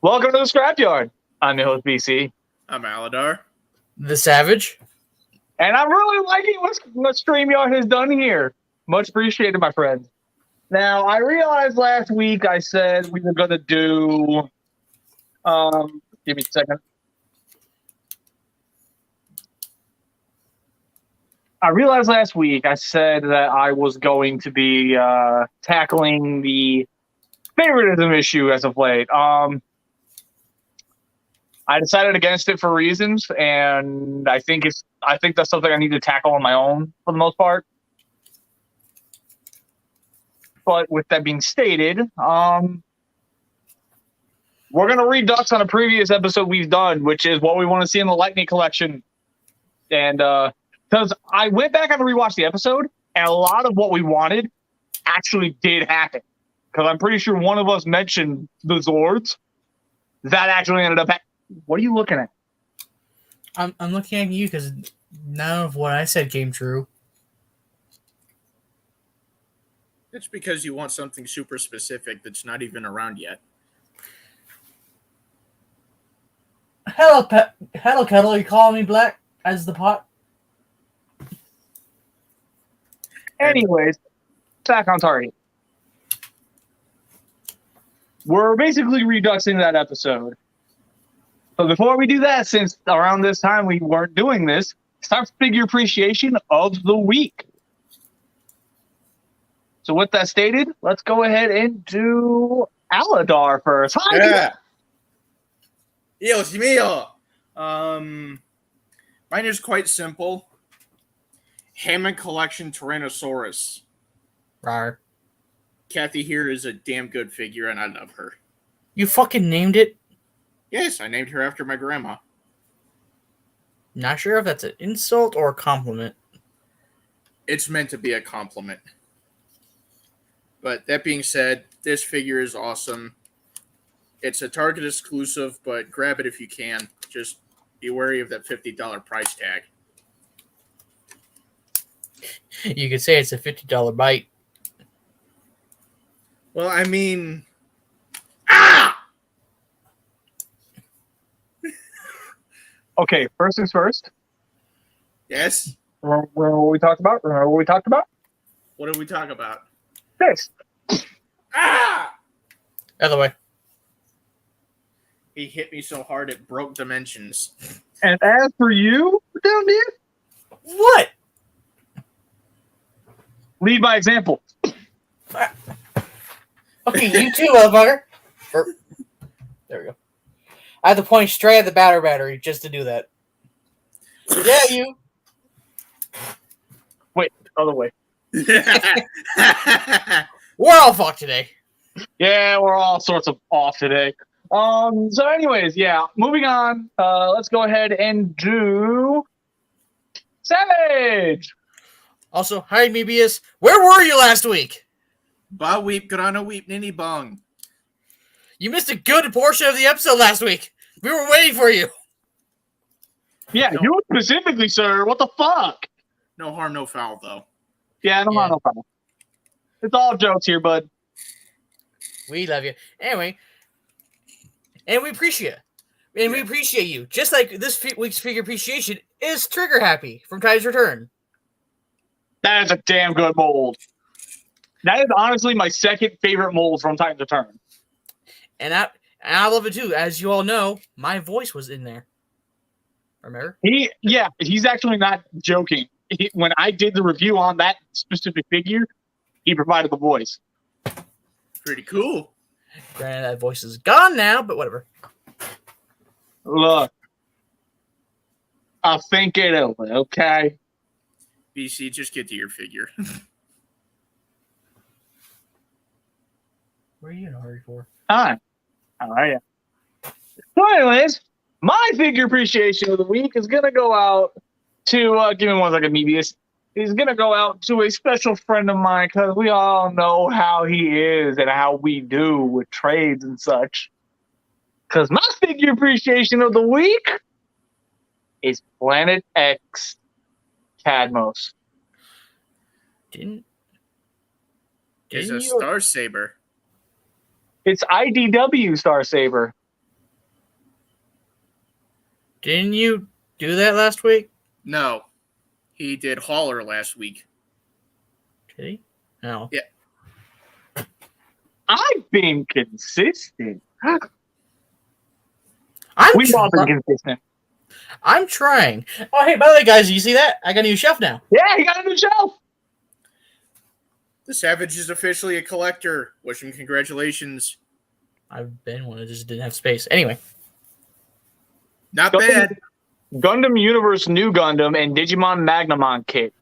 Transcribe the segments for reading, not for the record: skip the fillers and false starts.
Welcome to the Scrapyard. I'm your host, BC. I'm Aladar. The Savage. And I'm really liking what StreamYard has done here. Much appreciated, my friends. Now, I realized last week I said we were going to do... give me a second. I realized last week I said that I was going to be tackling the favoritism issue as of late. I decided against it for reasons, and I think that's something I need to tackle on my own for the most part. But with that being stated, we're going to redux on a previous episode we've done, which is what we want to see in the Lightning Collection. And because I went back and rewatched the episode, and a lot of what we wanted actually did happen. Because I'm pretty sure one of us mentioned the Zords. That actually ended up What are you looking at? I'm looking at you because none of what I said came true. It's because you want something super specific that's not even around yet. Hello, hello, Kettle. You calling me black as the pot? Anyways, back on target. We're basically reduxing that episode. But before we do that, since around this time we weren't doing this, it's time for figure appreciation of the week. So with that stated, let's go ahead and do Aladar first. Hi, yeah. Dios mío. Mine is quite simple. Hammond Collection Tyrannosaurus. Rawr. Kathy here is a damn good figure, and I love her. You fucking named it? Yes, I named her after my grandma. Not sure if that's an insult or a compliment. It's meant to be a compliment. But that being said, this figure is awesome. It's a Target exclusive, but grab it if you can. Just be wary of that $50 price tag. You could say it's a $50 bite. Well, I mean... Ah! Okay, first things first. Yes? Remember what we talked about? What did we talk about? This. Ah! Other way. He hit me so hard it broke dimensions. And as for you, down there, What? lead by example. Okay, you too, motherfucker. There we go. I have to point straight at the battery just to do that. Yeah, you. Wait, other way. We're all fucked today. Yeah, we're all sorts of off today. So anyways, yeah, moving on. Let's go ahead and do Savage. Also, hi, Mebius. Where were you last week? Ba weep, grana weep, ninny bong. You missed a good portion of the episode last week. We were waiting for you. Yeah, No. you specifically, sir. What the fuck? No harm, no foul, though. Yeah, no problem. It's all jokes here, bud. We love you. Anyway, and we appreciate it. And we appreciate you. Just like this week's figure appreciation is Trigger Happy from Tide's Return. That is a damn good mold. That is honestly my second favorite mold from Titan's Return. And I love it too. As you all know, my voice was in there. Remember? He's actually not joking. When I did the review on that specific figure, he provided the voice. Pretty cool. Granted, that voice is gone now, but whatever. Look, I'll think it over, okay? BC, just get to your figure. What are you in a hurry for? Hi. How are you? So anyways, my figure appreciation of the week is going to go out to, give me 1 second, Mebius. He's going to go out to a special friend of mine because we all know how he is and how we do with trades and such. Because my figure appreciation of the week is Planet X Cadmos. Didn't Is a you- Star Saber. It's IDW Star Saber. Didn't you do that last week? No, he did Hauler last week. Did he? No. Yeah. I've been consistent. I'm We've all been consistent. I'm trying. Oh, hey, by the way, guys, you see that? I got a new shelf now. Yeah, he got a new shelf. The Savage is officially a collector. Wish him congratulations. I've been one. I just didn't have space. Anyway. Not bad. Gundam Universe New Gundam and Digimon Magnamon kit.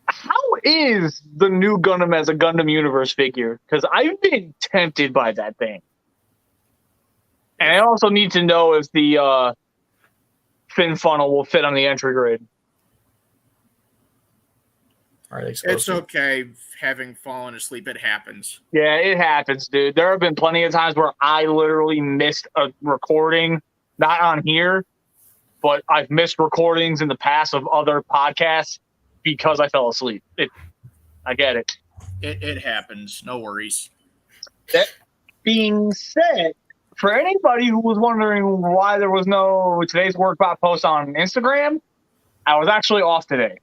How is the new Gundam as a Gundam Universe figure? Because I've been tempted by that thing. And I also need to know if the fin funnel will fit on the entry grid. Are they supposed It's to? okay having fallen asleep. It happens. Yeah, it happens, dude. There have been plenty of times where I literally missed a recording, not on here, but I've missed recordings in the past of other podcasts because I fell asleep. I get it. It happens. No worries. That being said, for anybody who was wondering why there was no Today's Workbot post on Instagram, I was actually off today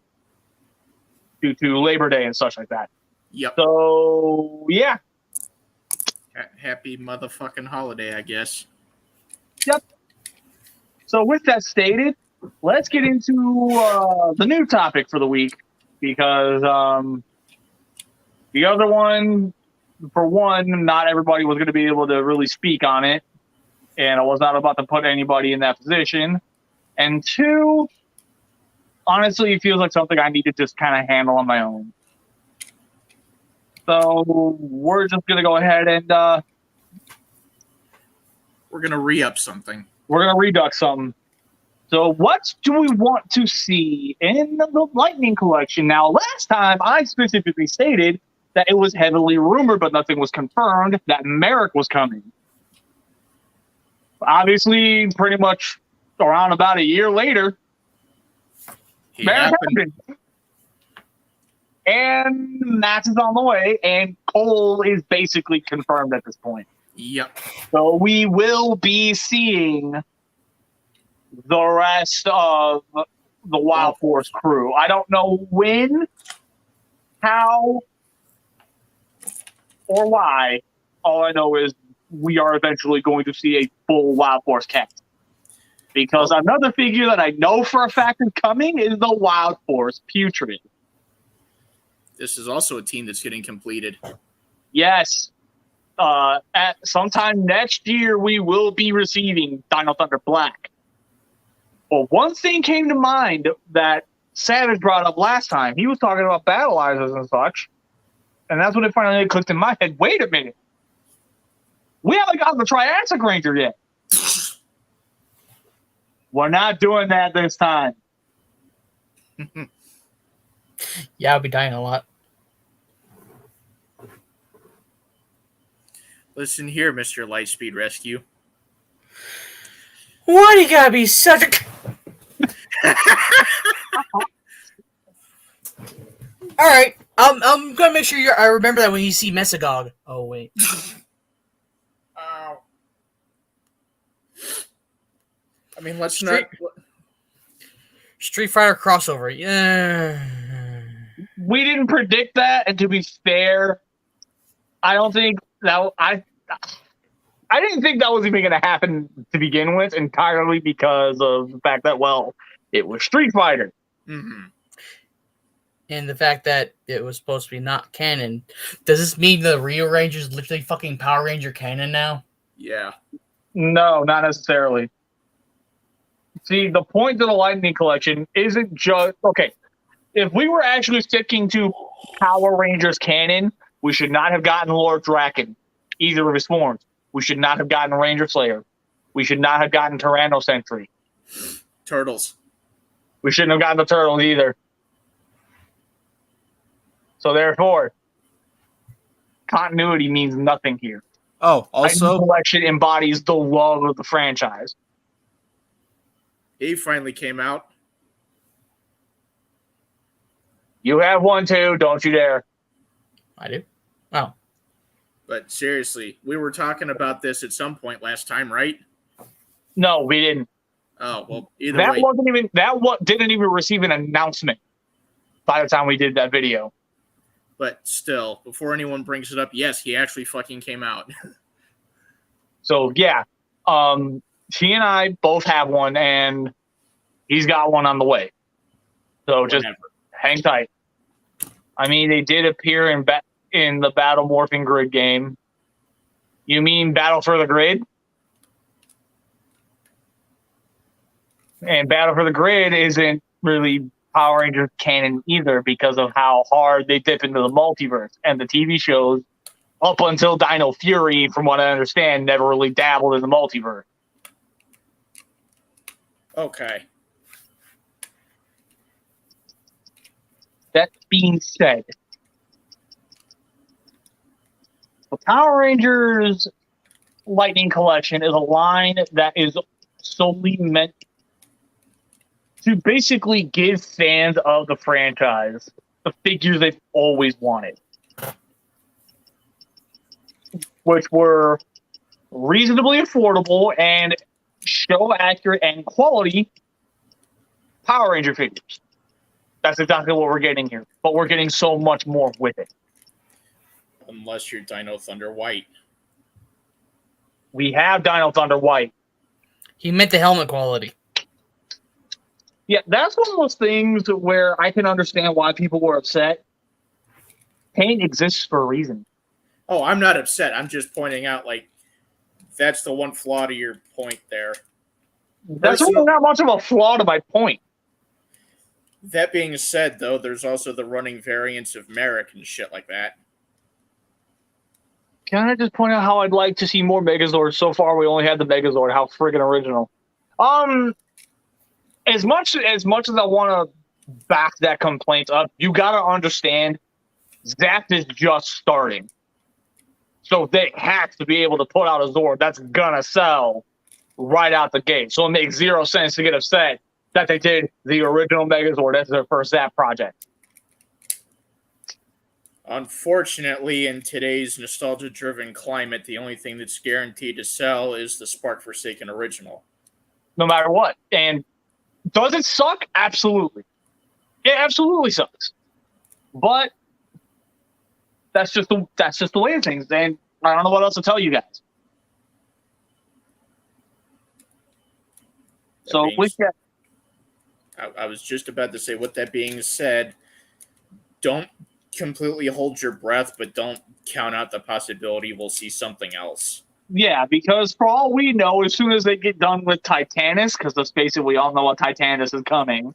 due to Labor Day and such like that. Yep. So, yeah. Happy motherfucking holiday, I guess. Yep. So with that stated, let's get into the new topic for the week, because the other one, for one, not everybody was going to be able to really speak on it, and I was not about to put anybody in that position. And two, honestly, it feels like something I need to just kind of handle on my own. So we're just going to go ahead and we're going to re-up something. We're going to redux something. So what do we want to see in the Lightning Collection? Now, last time I specifically stated that it was heavily rumored, but nothing was confirmed, that Merrick was coming. Obviously, pretty much around about a year later, Merrick happened. And Max is on the way, and Cole is basically confirmed at this point. Yep. So we will be seeing the rest of the Wild Force crew. I don't know when, how, or why. All I know is we are eventually going to see a full Wild Force cast. Because another figure that I know for a fact is coming is the Wild Force Putrid. This is also a team that's getting completed. Yes. At sometime next year, we will be receiving Dino Thunder Black. Well, one thing came to mind that Savage brought up last time. He was talking about battleizers and such. And that's when it finally clicked in my head. Wait a minute. We haven't gotten the Triassic Ranger yet. We're not doing that this time. Yeah, I'll be dying a lot. Listen here, Mr. Lightspeed Rescue. Why do you gotta be such a... All right, I'm gonna make sure I remember that when you see Mesagog. Oh wait. Ow. I mean, let's Street Fighter crossover. Yeah. We didn't predict that, and to be fair, I don't think that I didn't think that was even going to happen to begin with, entirely because of the fact that, well, it was Street Fighter. Mm-hmm. And the fact that it was supposed to be not canon. Does this mean the Rio Ranger is literally fucking Power Ranger canon now? Yeah. No, not necessarily. See, the point of the Lightning Collection isn't just... Okay, if we were actually sticking to Power Rangers canon, we should not have gotten Lord Draken, either of his forms. We should not have gotten Ranger Slayer. We should not have gotten Tyranno Sentry. Turtles. We shouldn't have gotten the Turtles either. So therefore, continuity means nothing here. Oh, Lightning Collection embodies the love of the franchise. he finally came out. You have one too, don't you dare. I do. Oh. But seriously, we were talking about this at some point last time, right? No, we didn't. Oh, well, either That way. didn't even receive an announcement by the time we did that video. But still, before anyone brings it up, yes, he actually fucking came out. So yeah, he and I both have one, and he's got one on the way. So just hang tight. I mean, they did appear in the Battle Morphing Grid game. You mean Battle for the Grid? And Battle for the Grid isn't really Power Rangers canon either because of how hard they dip into the multiverse. And the TV shows, up until Dino Fury, from what I understand, never really dabbled in the multiverse. Okay. That being said, the Power Rangers Lightning Collection is a line that is solely meant to basically give fans of the franchise the figures they've always wanted, which were reasonably affordable and show accurate and quality Power Ranger figures. That's exactly what we're getting here, but we're getting so much more with it. Unless you're Dino Thunder White. We have Dino Thunder White. He meant the helmet quality. Yeah, that's one of those things where I can understand why people were upset. Paint exists for a reason. Oh, I'm not upset. I'm just pointing out, like, that's the one flaw to your point there. That's really not much of a flaw to my point. That being said, though, there's also the running variants of Merrick and shit like that. Can I just point out how I'd like to see more Megazords? So far, we only had the Megazord. How friggin' original. As much as I want to back that complaint up, you gotta understand, Zapped is just starting. So they have to be able to put out a Zord that's gonna sell right out the gate. So it makes zero sense to get upset that they did the original Megazord as their first Zap project. Unfortunately, in today's nostalgia-driven climate, the only thing that's guaranteed to sell is the Spark Forsaken original. No matter what. And does it suck? Absolutely. It absolutely sucks. But that's just the way of things. And I don't know what else to tell you guys. I was just about to say, with that being said, don't completely hold your breath, but don't count out the possibility we'll see something else. Yeah, because for all we know, as soon as they get done with Titanis, because let's face it, we all know what Titanis is coming.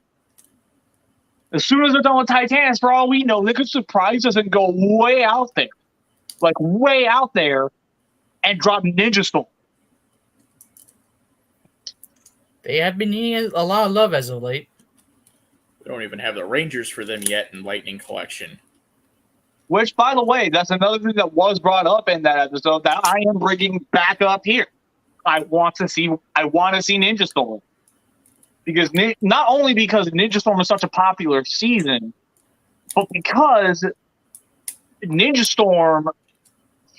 As soon as they're done with Titanis, for all we know, they could surprise us and go way out there. Like, way out there, and drop Ninja Storm. They have been needing a lot of love as of late. We don't even have the Rangers for them yet in Lightning Collection. Which, by the way, that's another thing that was brought up in that episode that I am bringing back up here. I want to see Ninja Storm. Because not only because Ninja Storm is such a popular season, but because Ninja Storm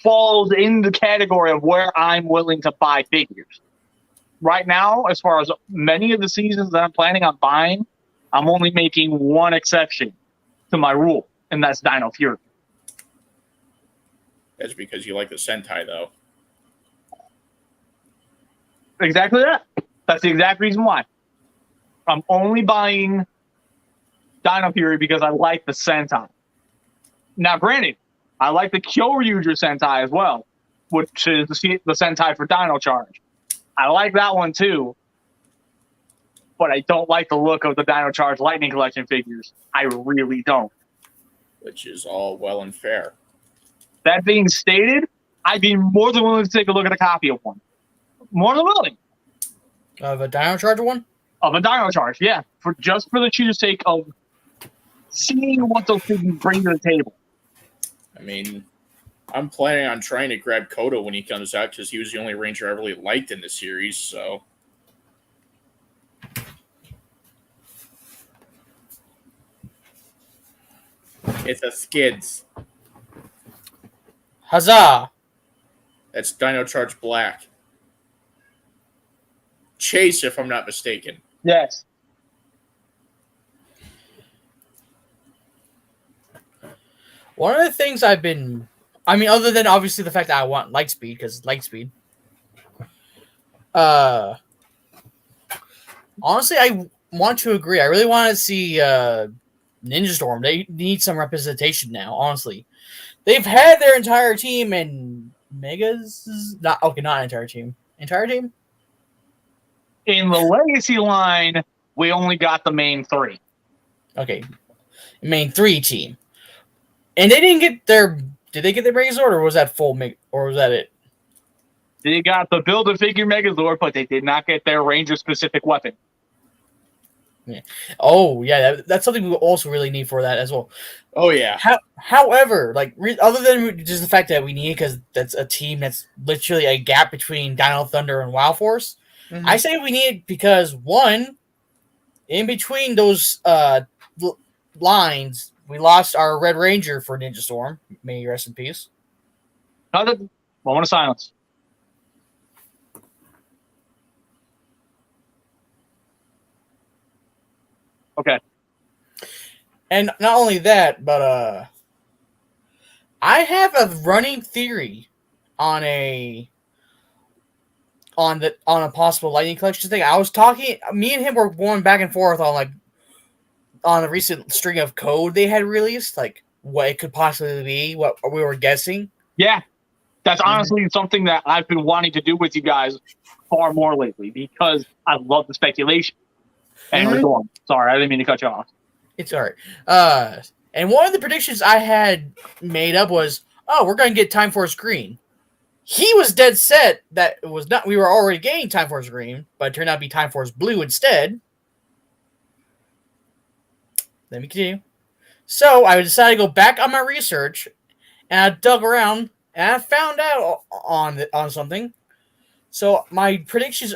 falls in the category of where I'm willing to buy figures. Right now, as far as many of the seasons that I'm planning on buying, I'm only making one exception to my rule, and that's Dino Fury. That's because you like the Sentai, though. Exactly that. That's the exact reason why. I'm only buying Dino Fury because I like the Sentai. Now, granted, I like the Kyoryuger Sentai as well, which is the Sentai for Dino Charge. I like that one too, but I don't like the look of the Dino Charge Lightning Collection figures. I really don't. Which is all well and fair. That being stated, I'd be more than willing to take a look at a copy of one. More than willing. Of a Dino Charger one? Of a Dino Charge, yeah. For the sheer sake of seeing what those figures bring to the table. I mean, I'm planning on trying to grab Kodo when he comes out because he was the only Ranger I really liked in the series, so. It's a Skids. Huzzah! That's Dino Charge Black. Chase, if I'm not mistaken. Yes. One of the things I've been, other than obviously the fact that I want Lightspeed because Lightspeed. Honestly, I want to agree. I really want to see Ninja Storm. They need some representation now. Honestly, they've had their entire team and Megas. Not entire team. Entire team. In the Legacy line, we only got the main 3. Okay, main 3 team, and they didn't get their. Did they get their Megazord, or was that full or was that it? They got the Build-A-Figure Megazord, but they did not get their Ranger-specific weapon. Yeah. Oh, yeah, that's something we also really need for that as well. Oh, yeah. However, other than just the fact that we need it because that's a team that's literally a gap between Dino Thunder and Wild Force, I say we need it because, one, in between those lines, we lost our Red Ranger for Ninja Storm. May he rest in peace. Moment of silence. Okay. And not only that, but I have a running theory on a possible Lightning Collection thing. I was talking, me and him were going back and forth on a recent string of code they had released, like what it could possibly be, what we were guessing. Yeah. That's honestly something that I've been wanting to do with you guys far more lately because I love the speculation. Anyway, go on. Sorry, I didn't mean to cut you off. It's all right. And one of the predictions I had made up was, we're going to get Time Force Green. He was dead set that it was not. We were already getting Time Force Green, but it turned out to be Time Force Blue instead. Let me continue. So I decided to go back on my research, and I dug around, and I found out on something. So my predictions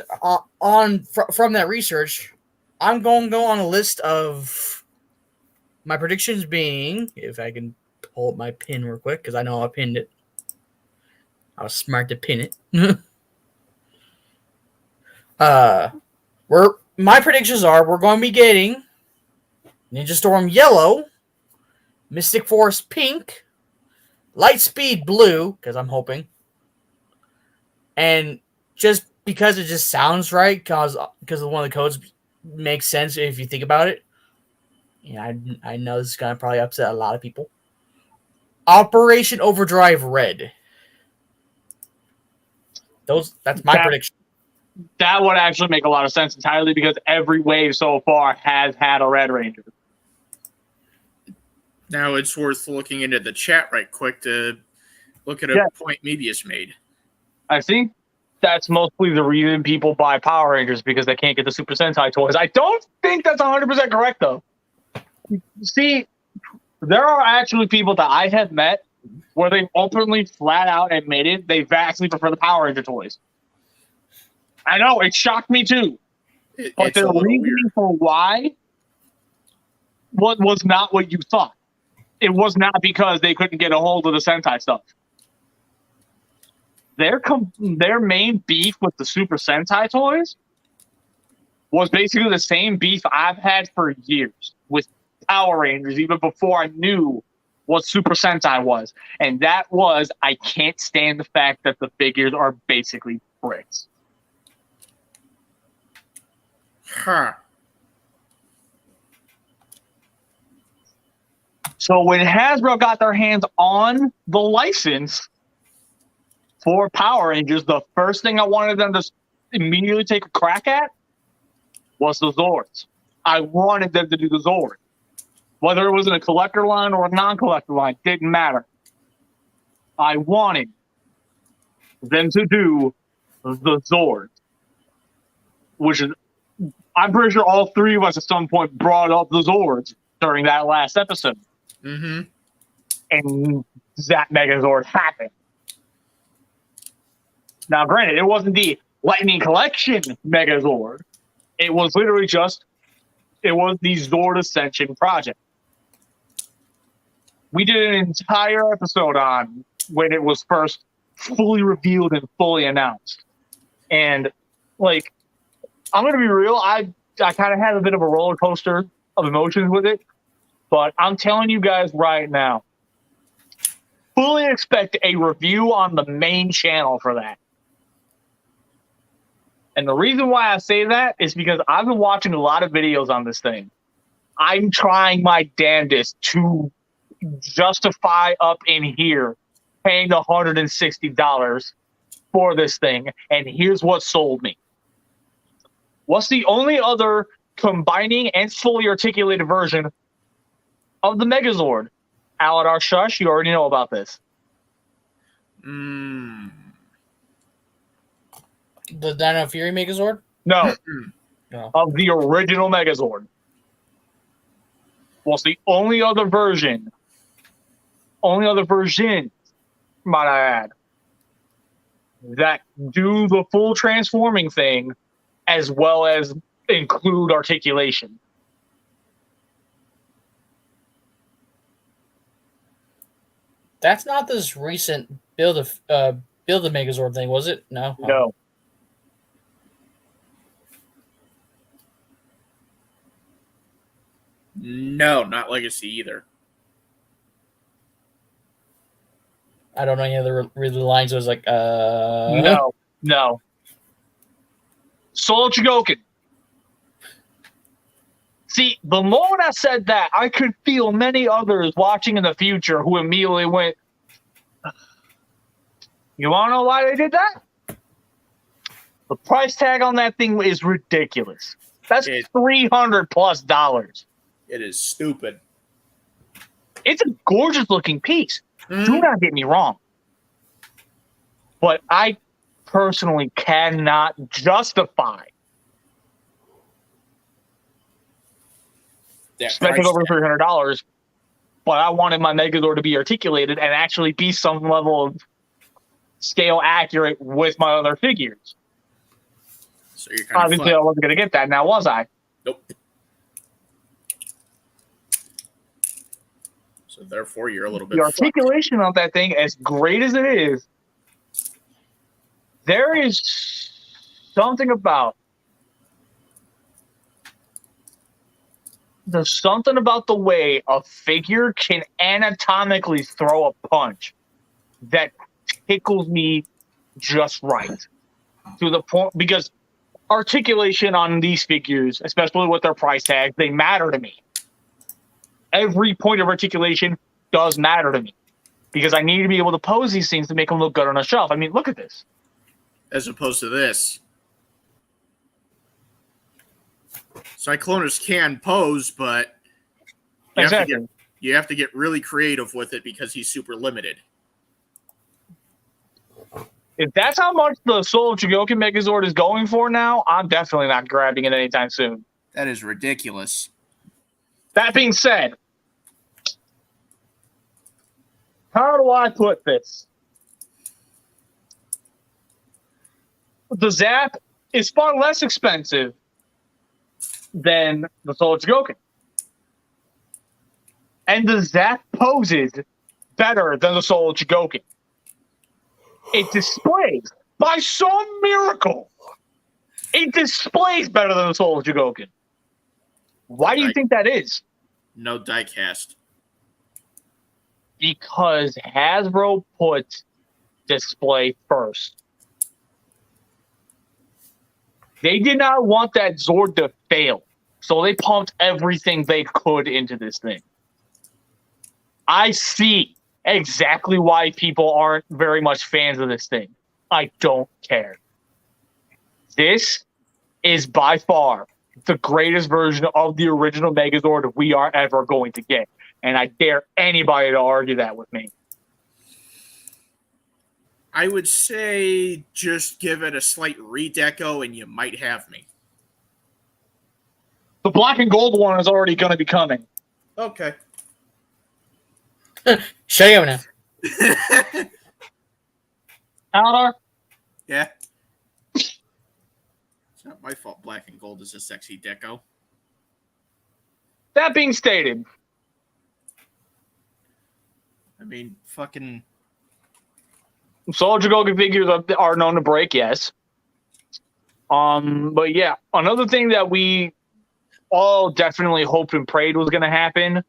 from that research, I'm going to go on a list of my predictions being, if I can pull up my pin real quick, because I know I pinned it. I was smart to pin it. My predictions are we're going to be getting Ninja Storm Yellow, Mystic Force Pink, Lightspeed Blue, because I'm hoping, and just because it just sounds right, because one of the codes makes sense if you think about it. Yeah, I know this is going to probably upset a lot of people. Operation Overdrive Red. That's my prediction. That would actually make a lot of sense entirely because every wave so far has had a Red Ranger. Now it's worth looking into the chat right quick to look at a point Mebius made. I think that's mostly the reason people buy Power Rangers because they can't get the Super Sentai toys. I don't think that's 100% correct, though. See, there are actually people that I have met where they've openly, flat out admitted they vastly prefer the Power Ranger toys. I know, it shocked me too. But the reasoning for why was not what you thought. It was not because they couldn't get a hold of the Sentai stuff. Their main beef with the Super Sentai toys was basically the same beef I've had for years with Power Rangers, even before I knew what Super Sentai was. And that was, I can't stand the fact that the figures are basically bricks. Huh. So when Hasbro got their hands on the license for Power Rangers, the first thing I wanted them to immediately take a crack at was the Zords. I wanted them to do the Zord. Whether it was in a collector line or a non-collector line, didn't matter. I wanted them to do the Zord. Which is, I'm pretty sure all three of us at some point brought up the Zords during that last episode. Mm-hmm. And that Megazord happened. Now, granted, it wasn't the Lightning Collection Megazord. It was literally just, it was the Zord Ascension project. We did an entire episode on when it was first fully revealed and fully announced. And, like, I'm gonna be real. I kind of had a bit of a roller coaster of emotions with it, but I'm telling you guys right now, fully expect a review on the main channel for that. And the reason why I say that is because I've been watching a lot of videos on this thing. I'm trying my damnedest to justify up in here paying the $160 for this thing, and here's what sold me. What's the only other combining and fully articulated version of the Megazord? Aladar Shush, you already know about this. The Dino Fury Megazord? No. No. Of the original Megazord. What's the only other version, might I add, that do the full transforming thing as well as include articulation? That's not this recent build a Megazord thing, was it? No. No. No, not Legacy either. I don't know any other really lines. I was like, No. Soul Chogokin. See, the moment I said that, I could feel many others watching in the future who immediately went, you want to know why they did that? The price tag on that thing is ridiculous. That's $300+. It is stupid. It's a gorgeous looking piece. Do not get me wrong. But I personally cannot justify spending over $300, but I wanted my Megazord to be articulated and actually be some level of scale accurate with my other figures. So you're kind Obviously, I wasn't going to get that now, was I? Nope. So therefore, you're a little bit. The articulation of that thing, as great as it is, there is something about. There's something about the way a figure can anatomically throw a punch that tickles me just right. To the point, because articulation on these figures, especially with their price tags, they matter to me. Every point of articulation does matter to me because I need to be able to pose these things to make them look good on a shelf. I mean, look at this. As opposed to this. Cyclonus can pose, but you have to get really creative with it because he's super limited. If that's how much the Soul of Chogokin Megazord is going for now, I'm definitely not grabbing it anytime soon. That is ridiculous. That being said, how do I put this? The Zap is far less expensive than the Soul of Chogokin. And the Zap poses better than the Soul of Chogokin. It displays, by some miracle, it displays better than the Soul of Chogokin. Why do you think that is? No diecast. Because Hasbro put display first. They did not want that Zord to fail, so they pumped everything they could into this thing. I see exactly why people aren't very much fans of this thing. I don't care. This is by far the greatest version of the original Megazord we are ever going to get. And I dare anybody to argue that with me. I would say just give it a slight redeco and you might have me. The black and gold one is already going to be coming. Okay. Show you now. Aladar? Yeah. It's not my fault black and gold is a sexy deco. That being stated, I mean, fucking... Soul Chogokin figures are known to break, yes. But yeah, another thing that we all definitely hoped and prayed was going to happen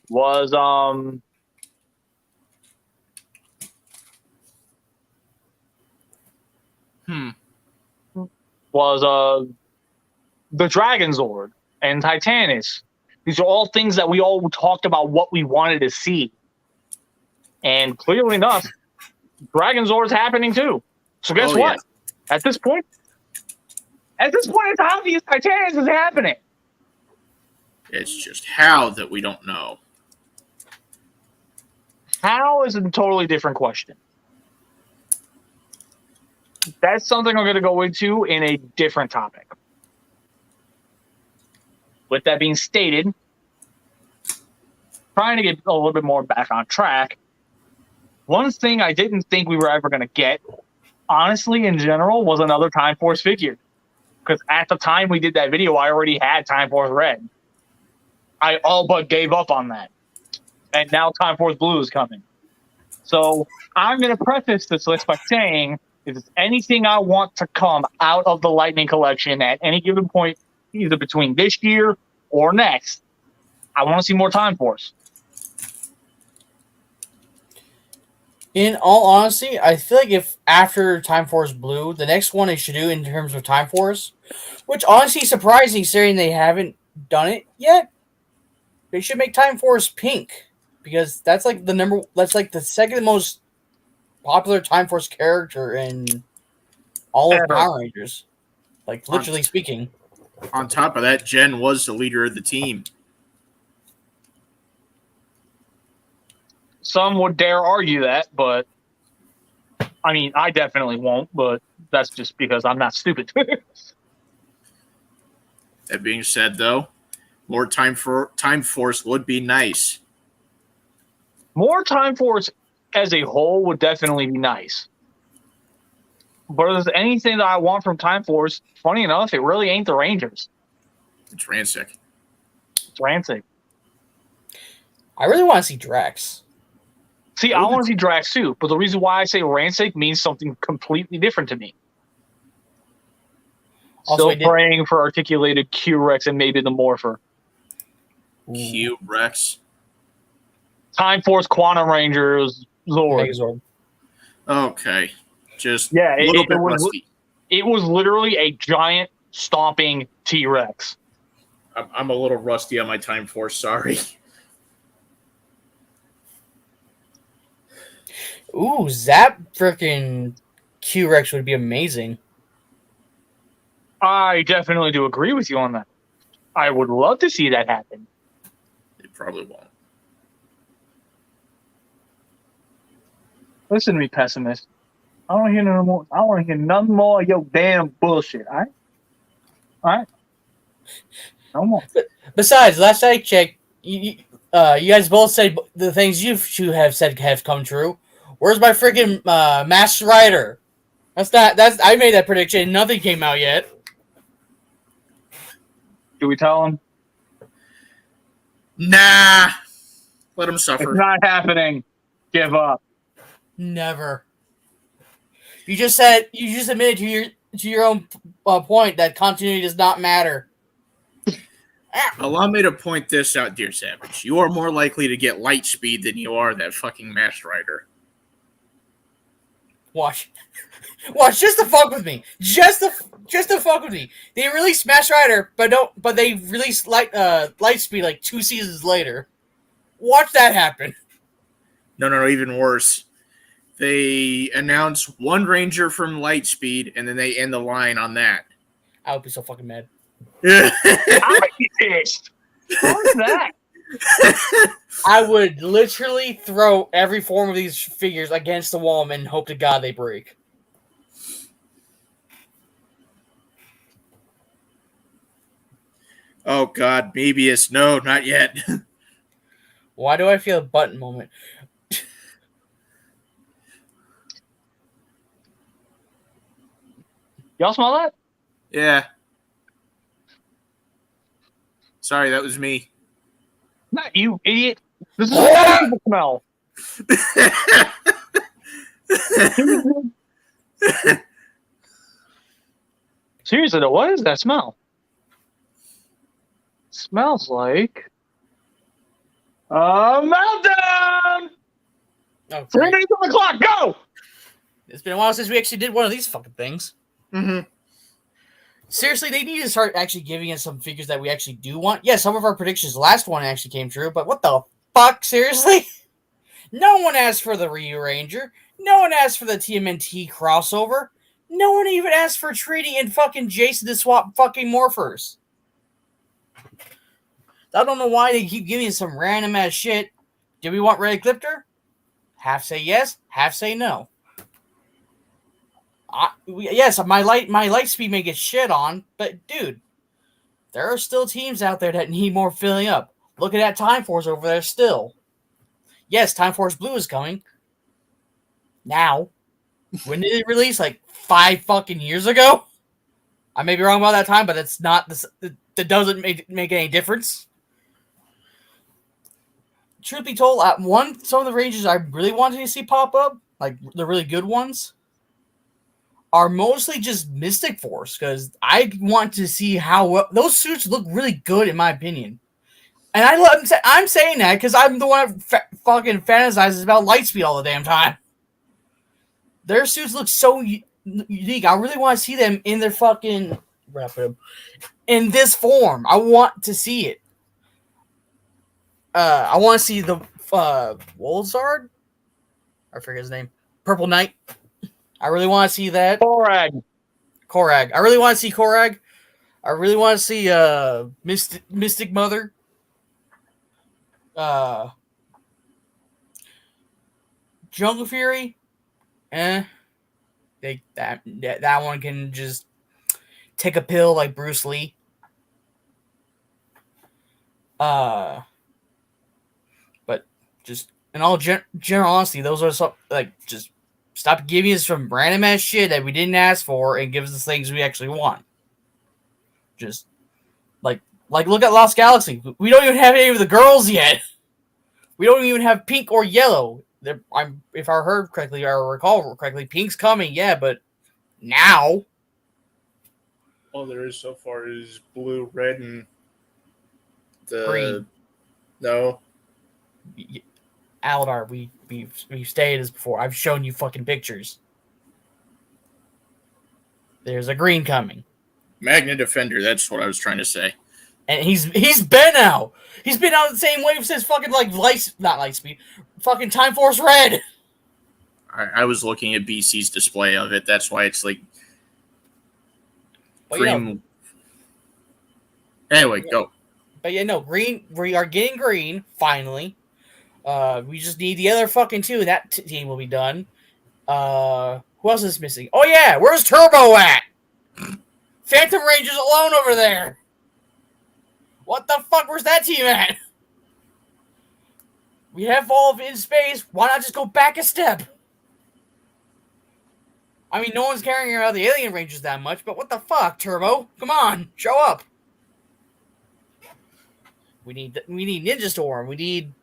was the Dragonzord and Titanics. These are all things that we all talked about what we wanted to see. And clearly enough, Dragonzord's happening too. So guess what? Yeah. At this point, it's obvious Titanics is happening. It's just how that we don't know. How is a totally different question. That's something I'm going to go into in a different topic. With that being stated, trying to get a little bit more back on track, one thing I didn't think we were ever going to get, honestly, in general, was another Time Force figure. Because at the time we did that video, I already had Time Force Red. I all but gave up on that. And now Time Force Blue is coming. So I'm going to preface this list by saying, if it's anything I want to come out of the Lightning Collection at any given point, either between this year or next, I want to see more Time Force. In all honesty, I feel like if after Time Force Blue, the next one they should do in terms of Time Force, which honestly surprising considering they haven't done it yet, they should make Time Force Pink, because that's like the second most popular Time Force character in all of Power Rangers. Like, literally speaking. On top of that, Jen was the leader of the team. Some would dare argue that, but I mean, I definitely won't, but that's just because I'm not stupid. That being said, though, more Time Force would be nice. More Time Force as a whole would definitely be nice. But if there's anything that I want from Time Force, funny enough, it really ain't the Rangers. It's Rancic. It's Rancic. I really want to see Drax. See, I want to see Drax too, but the reason why I say Rancic means something completely different to me. Also, still praying for articulated Q-Rex and maybe the Morpher. Q-Rex. Time Force Quantum Rangers Zord. Megazord. Okay. Just yeah, a little bit rusty. It was literally a giant stomping T-Rex. I'm a little rusty on my Time Force, sorry. Ooh, Zap freaking Q-Rex would be amazing. I definitely do agree with you on that. I would love to see that happen. It probably won't. Listen to me, pessimist. I don't hear no more. I don't want to hear none more of your damn bullshit. All right. No more. Besides, last I checked, you guys both said the things you have said have come true. Where's my freaking Master Rider? I made that prediction. Nothing came out yet. Do we tell him? Nah. Let him suffer. It's not happening. Give up. Never. You just admitted to your own point that continuity does not matter. Allow me to point this out, dear Savage. You are more likely to get light speed than you are that fucking Master Rider. Watch, just to fuck with me. Just to fuck with me. They released Smash Rider, but they released Lightspeed like 2 seasons later. Watch that happen. No, even worse. They announce one Ranger from Lightspeed, and then they end the line on that. I would be so fucking mad. I would be pissed. What is that? I would literally throw every form of these figures against the wall and hope to God they break. Oh God, Mebius. No, not yet. Why do I feel a button moment? Y'all smell that? Yeah. Sorry, that was me. Not you, idiot. This is what people smell. Seriously though, what is that smell? Smells like meltdown! Oh, 3 great. minutes on the clock, go! It's been a while since we actually did one of these fucking things. Mm-hmm. Seriously, they need to start actually giving us some figures that we actually do want. Yeah, some of our predictions last one actually came true, but what the fuck? Seriously? No one asked for the Ryu Ranger. No one asked for the TMNT crossover. No one even asked for Trini and fucking Jason to swap fucking Morphers. I don't know why they keep giving us some random ass shit. Do we want Red Ecliptor? Half say yes, half say no. Yes, my light speed may get shit on, but dude, there are still teams out there that need more filling up. Look at that Time Force over there still. Yes, Time Force Blue is coming. Now. When did it release? Like 5 fucking years ago? I may be wrong about that time, but it's not this. That doesn't make any difference. Truth be told, some of the ranges I really wanted to see pop up, like the really good ones, are mostly just Mystic Force, because I want to see how those suits look really good in my opinion. And I'm saying that because I'm the one that fucking fantasizes about Lightspeed all the damn time. Their suits look so unique. I really want to see them in their fucking in this form. I want to see it. I want to see the Wolzard. I forget his name. Purple Knight. I really want to see that. Korag. I really want to see Korag. I really want to see Mystic Mother. Jungle Fury. That one can just take a pill like Bruce Lee. But just in all general honesty, those are some just stop giving us some random ass shit that we didn't ask for and give us the things we actually want. Just like look at Lost Galaxy. We don't even have any of the girls yet. We don't even have Pink or Yellow. If I heard correctly or recall correctly, Pink's coming, yeah, but now All there is so far is blue, red, and the green. No, Aladar, we've stated this before. I've shown you fucking pictures. There's a green coming. Magna Defender. That's what I was trying to say. And he's been out. He's been out the same wave since fucking not Lightspeed, fucking Time Force Red. I was looking at BC's display of it. That's why it's like cream. Anyway, go. But yeah, no, green. We are getting green finally. We just need the other fucking two. That team will be done. Who else is missing? Oh yeah, where's Turbo at? Phantom Ranger's alone over there. What the fuck? Where's that team at? We have all of it in space. Why not just go back a step? I mean, no one's caring about the Alien Rangers that much, but what the fuck, Turbo? Come on, show up. We need Ninja Storm. We need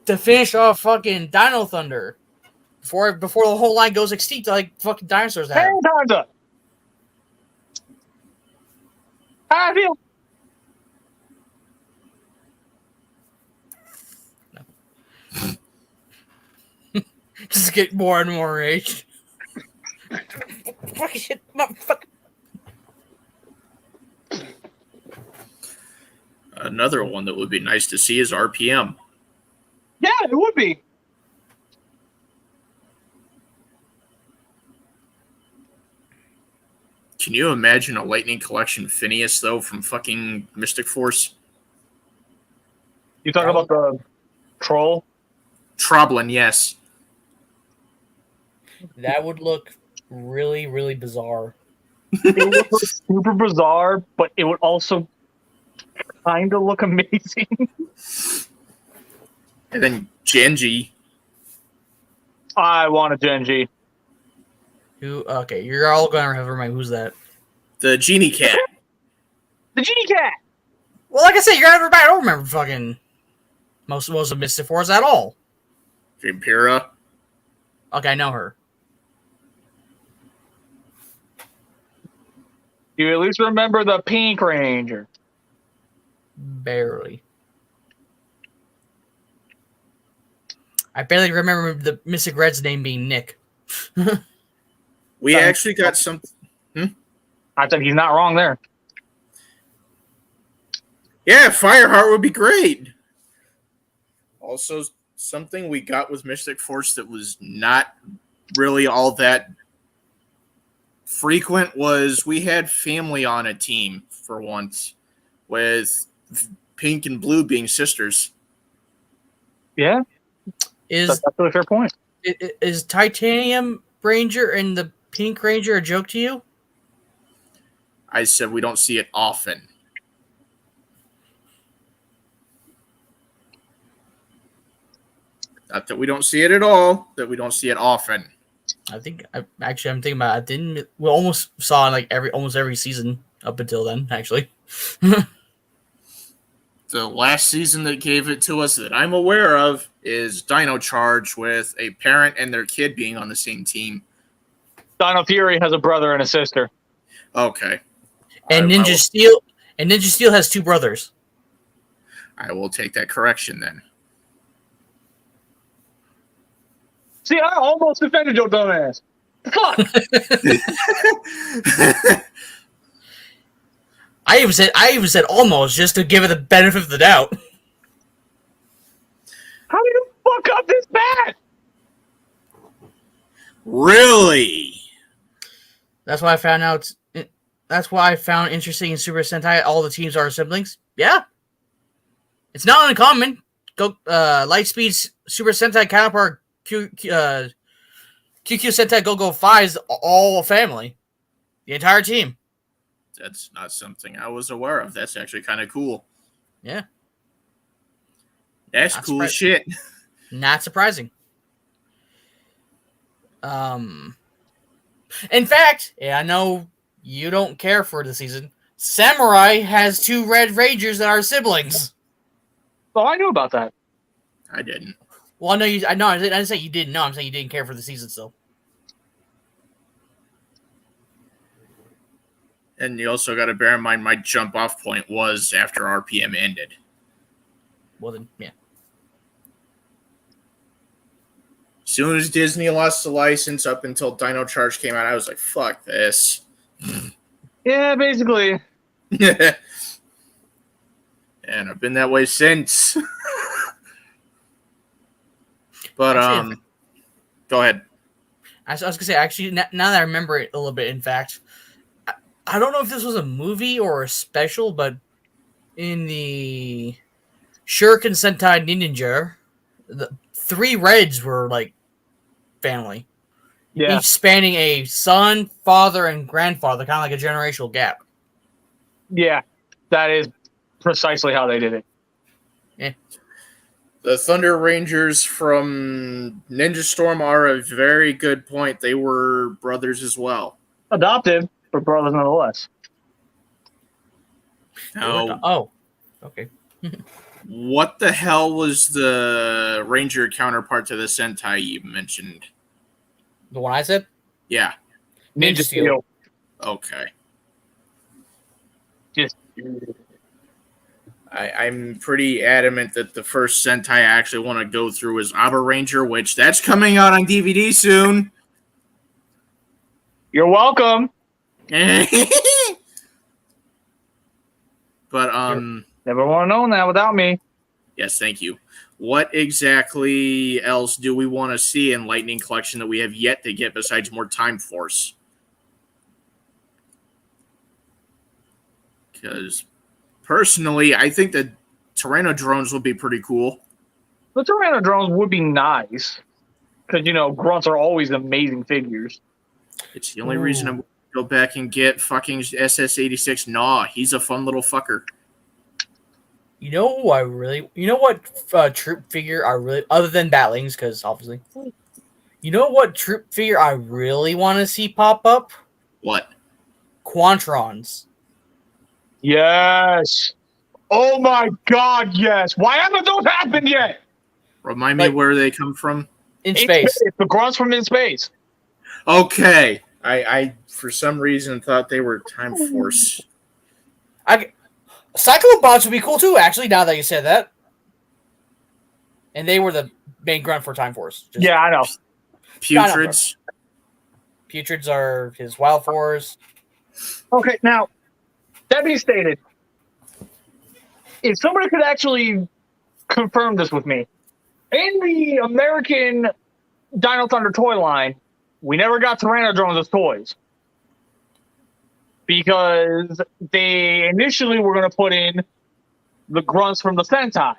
to finish off fucking Dino Thunder before the whole line goes extinct like fucking dinosaurs have. Hey, time's up. How I feel? Just get more and more rage. Fucking shit, motherfucker. Another one that would be nice to see is RPM. Yeah, it would be. Can you imagine a Lightning Collection Phineas, though, from fucking Mystic Force? You talking about the troll? Troblin, yes. That would look really, really bizarre. It would look super bizarre, but it would also kind of look amazing. And then Genji. I want a Genji. Who? Okay, you're all gonna remember who's that? The Genie Cat. The Genie Cat! Well, like I said, you're everybody. I don't remember fucking most of Mystic Force at all. Vampira. Okay, I know her. You at least remember the Pink Ranger. Barely. I barely remember the Mystic Red's name being Nick. We actually got some. I think he's not wrong there. Yeah, Fireheart would be great. Also, something we got with Mystic Force that was not really all that frequent was we had family on a team for once, with Pink and Blue being sisters. Yeah, Is that's a fair point. is Titanium Ranger and the Pink Ranger a joke to you? I said we don't see it often. Not that we don't see it at all, that we don't see it often. I'm thinking about it. We almost saw like almost every season up until then, actually. The last season that gave it to us that I'm aware of is Dino Charge, with a parent and their kid being on the same team. Dino Fury has a brother and a sister. Okay. And Ninja Steel has two brothers. I will take that correction then. See, I almost defended your dumbass. Fuck! I even said almost just to give it the benefit of the doubt. How did you fuck up this bad? Really? That's why I found out. That's why I found interesting in Super Sentai. All the teams are siblings. Yeah, it's not uncommon. Go Lightspeed's Super Sentai counterpart QQ Sentai Go 5's all a family. The entire team. That's not something I was aware of. That's actually kind of cool. Yeah. That's cool as shit. Not surprising. In fact, I know you don't care for the season. Samurai has two Red Rangers that are siblings. Oh, I knew about that. I didn't. Well, I didn't say you didn't know. I'm saying you didn't care for the season still. And you also got to bear in mind my jump off point was after RPM ended. Well, then, yeah. As soon as Disney lost the license up until Dino Charge came out, I was like, fuck this. Yeah, basically. And I've been that way since. But, go ahead. I was going to say, actually, now that I remember it a little bit, in fact, I don't know if this was a movie or a special, but in the Shuriken Sentai Ninja, the three Reds were like family. Yeah. Each spanning a son, father, and grandfather, kind of like a generational gap. Yeah, that is precisely how they did it. Yeah. The Thunder Rangers from Ninja Storm are a very good point. They were brothers as well. Adopted, but brothers nonetheless. Now, oh, okay. what the hell was the Ranger counterpart to the Sentai you mentioned? The one I said? Yeah. Ninja Steel. Okay. Just I'm pretty adamant that the first Sentai I actually want to go through is Abba Ranger, which that's coming out on DVD soon. You're welcome. But Never would have known that without me. yes, thank you. What exactly else do we want to see in Lightning Collection that we have yet to get besides more Time Force? Because personally, I think that Tyranno-drones would be pretty cool. The Tyranno drones would be nice. Because, grunts are always amazing figures. It's the only reason I'm going to go back and get fucking SS-86. Nah, he's a fun little fucker. You know what troop figure I really, other than Batlings, because obviously, you know what troop figure I really want to see pop up? What? Quantrons. Yes. Oh my God, yes. Why haven't those happened yet? Remind me where they come from. In space. The grunts from in space. Okay. I for some reason thought they were Time Force. Cyclobots would be cool too, actually, now that you said that. And they were the main grunt for Time Force. Yeah, I know. Putreds. Putreds are his wild force. Okay, now, that being stated, if somebody could actually confirm this with me, in the American Dino Thunder toy line, we never got Tyrannodrones as toys. Because they initially were going to put in the grunts from the Sentai.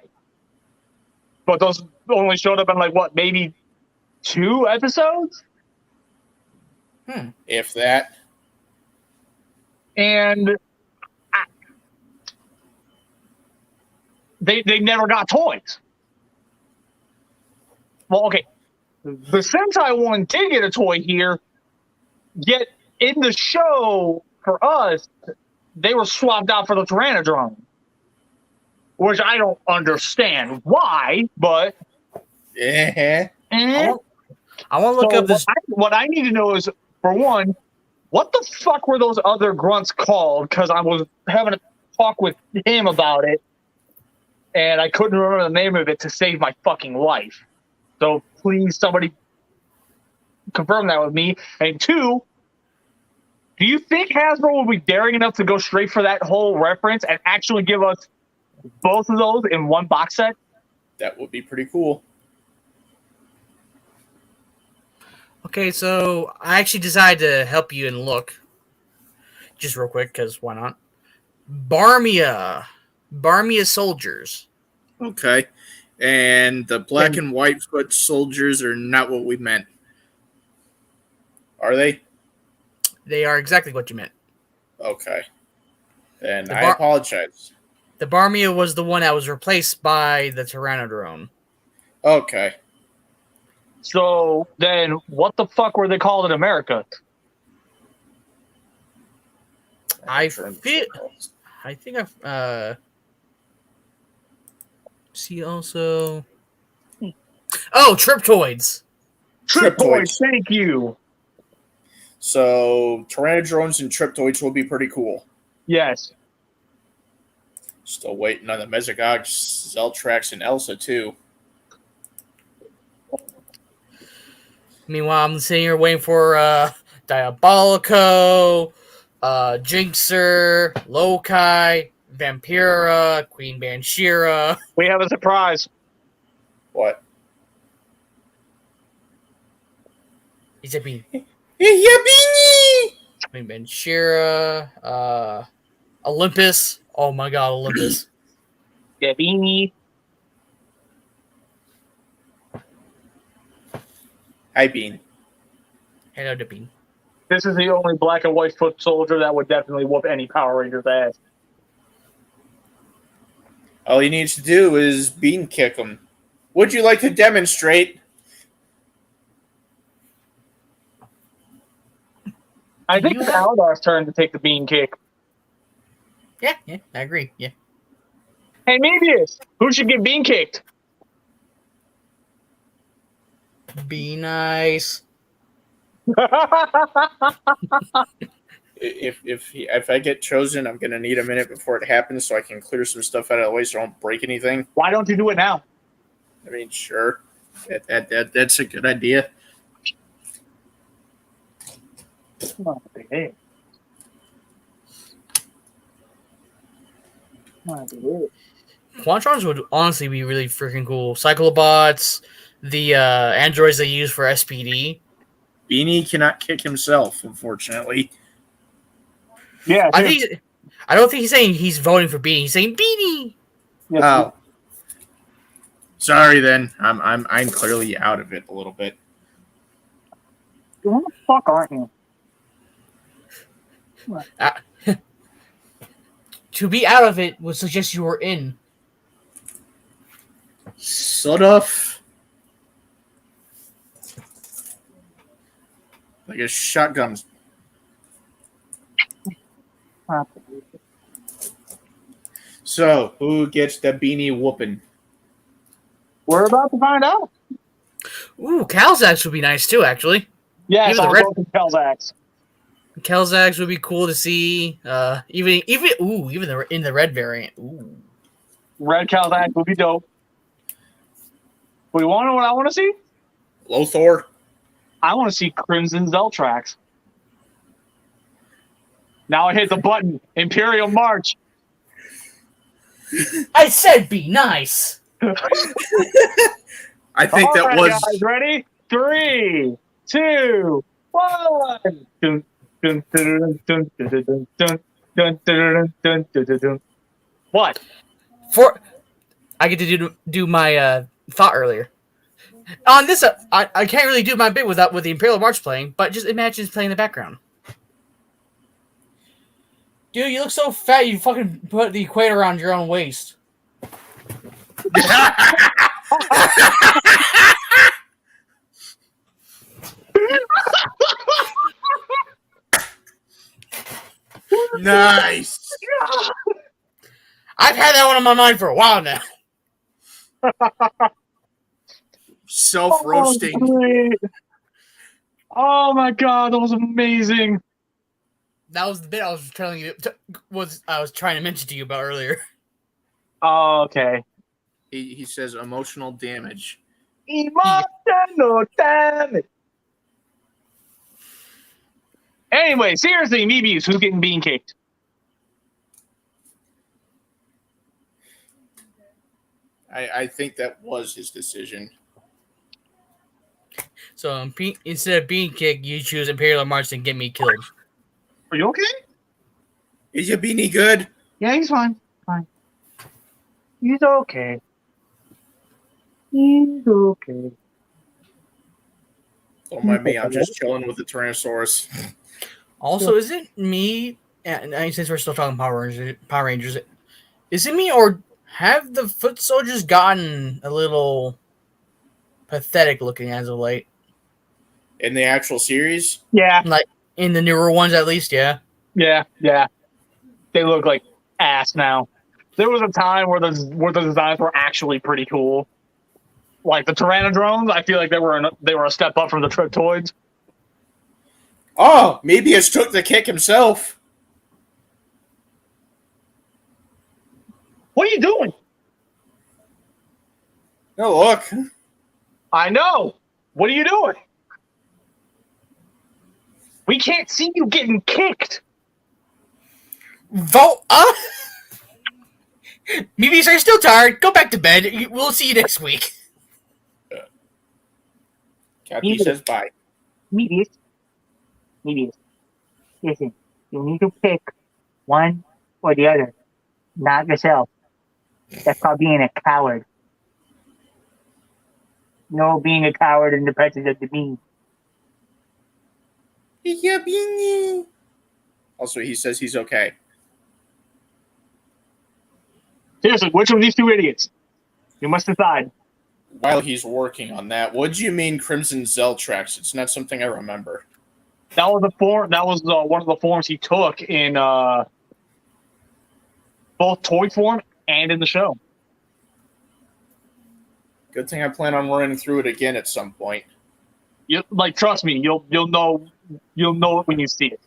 But those only showed up in, like, what, maybe 2 episodes? If that. And they never got toys. Well, okay. The Sentai one did get a toy here, yet in the show, for us, they were swapped out for the Tyrannodrome. Which I don't understand why, but... Yeah. I want to look up this... What I need to know is, for one, what the fuck were those other grunts called? Because I was having a talk with him about it, and I couldn't remember the name of it to save my fucking life. So please, somebody confirm that with me. And 2, do you think Hasbro will be daring enough to go straight for that whole reference and actually give us both of those in one box set? That would be pretty cool. Okay, so I actually decided to help you and look. Just real quick, because why not? Barmia soldiers. Okay. And the black and white foot soldiers are not what we meant. Are they? They are exactly what you meant. Okay. And I apologize. The Barmia was the one that was replaced by the Tyrannodrome. Okay. So then what the fuck were they called in America? I think I've see also. Oh, Triptoids. Triptoids, thank you. So Tyrannodrones and Triptoids will be pretty cool. Yes. Still waiting on the Mesogogs, Zeltrax, and Elsa too. Meanwhile, I'm sitting here waiting for Diabolico, Jinxer, Lokai, Vampira, Queen Banshira. We have a surprise. What? Is it Beanie? Beanie! Queen Banshira, Olympus. Oh my god, Olympus. Yeah, Beanie. Hi, Bean. Hello to Bean. This is the only black and white foot soldier that would definitely whoop any Power Ranger's ass. All he needs to do is bean kick him. Would you like to demonstrate? I think it's Aladar's turn to take the bean kick. Yeah, I agree. Yeah. Hey, Mebius, who should get bean kicked? Be nice. If I get chosen, I'm gonna need a minute before it happens so I can clear some stuff out of the way so I don't break anything. Why don't you do it now? I mean, sure, that's a good idea. Oh, hey. Quantrons would honestly be really freaking cool. Cyclobots, the androids they use for SPD. Beanie cannot kick himself, unfortunately. Yeah, I don't think he's saying he's voting for Beanie. He's saying Beanie. yes, Oh, sorry then. I'm clearly out of it a little bit. who the fuck aren't you? To be out of it would suggest you were in. Sort of. Like a shotgun. So, who gets the beanie whooping? We're about to find out. Ooh, Calzax would be nice too, actually. Yes, Even the I'll red- go to Pelzax. Kelzags would be cool to see. Even in the red variant. Ooh. Red Calzac would be dope. But you want to know what I want to see? Lothor. I want to see Crimson Zeltrax. Now I hit the button. Imperial March. I said be nice. I think that Alright, was. guys, ready? 3, 2, 1. Dun, dun, dun, dun, dun, dun, dun, dun, dun, dun, dun, dun, dun. What? I get to do my thought earlier. On this, I can't really do my bit with the Imperial March playing, but just imagine it's playing in the background. Dude, you look so fat, you fucking put the equator around your own waist. Nice. I've had that one on my mind for a while now. Self-roasting. great. Oh my god, that was amazing. That was the bit I was telling you. I was trying to mention to you about earlier. Oh, okay. He says emotional damage. Emotional damage. Anyway, seriously, Mebius, who's getting bean caked? I think that was his decision. So instead of being kicked, you choose Imperial March and get me killed. Are you okay? Is your beanie good? Yeah, he's fine. Fine. He's okay. He's okay. Don't mind me. I'm just chilling with the Tyrannosaurus. Also, is it me? And since we're still talking Power Rangers, is it me or have the foot soldiers gotten a little pathetic looking as of late? In the actual series? Yeah, Like in the newer ones, at least. Yeah. yeah. They look like ass now. There was a time where the designs were actually pretty cool. Like the Tyrannodrones, I feel like they were a step up from the Triptoids. Oh, Mebius took the kick himself. What are you doing? Oh, look. I know. What are you doing? We can't see you getting kicked. Vote up. Maybe you're still tired. Go back to bed. We'll see you next week. Kathy says bye. Mebius. Listen, you need to pick one or the other, not yourself. That's called being a coward. No, being a coward in the presence of the bean. Yeah, beanie. Also, he says he's okay. Seriously, which of these two idiots? You must decide. While he's working on that, what do you mean Crimson Zeltrax? It's not something I remember. That was the form. That was one of the forms he took in both toy form and in the show. Good thing I plan on running through it again at some point. Trust me, you'll know it when you see it.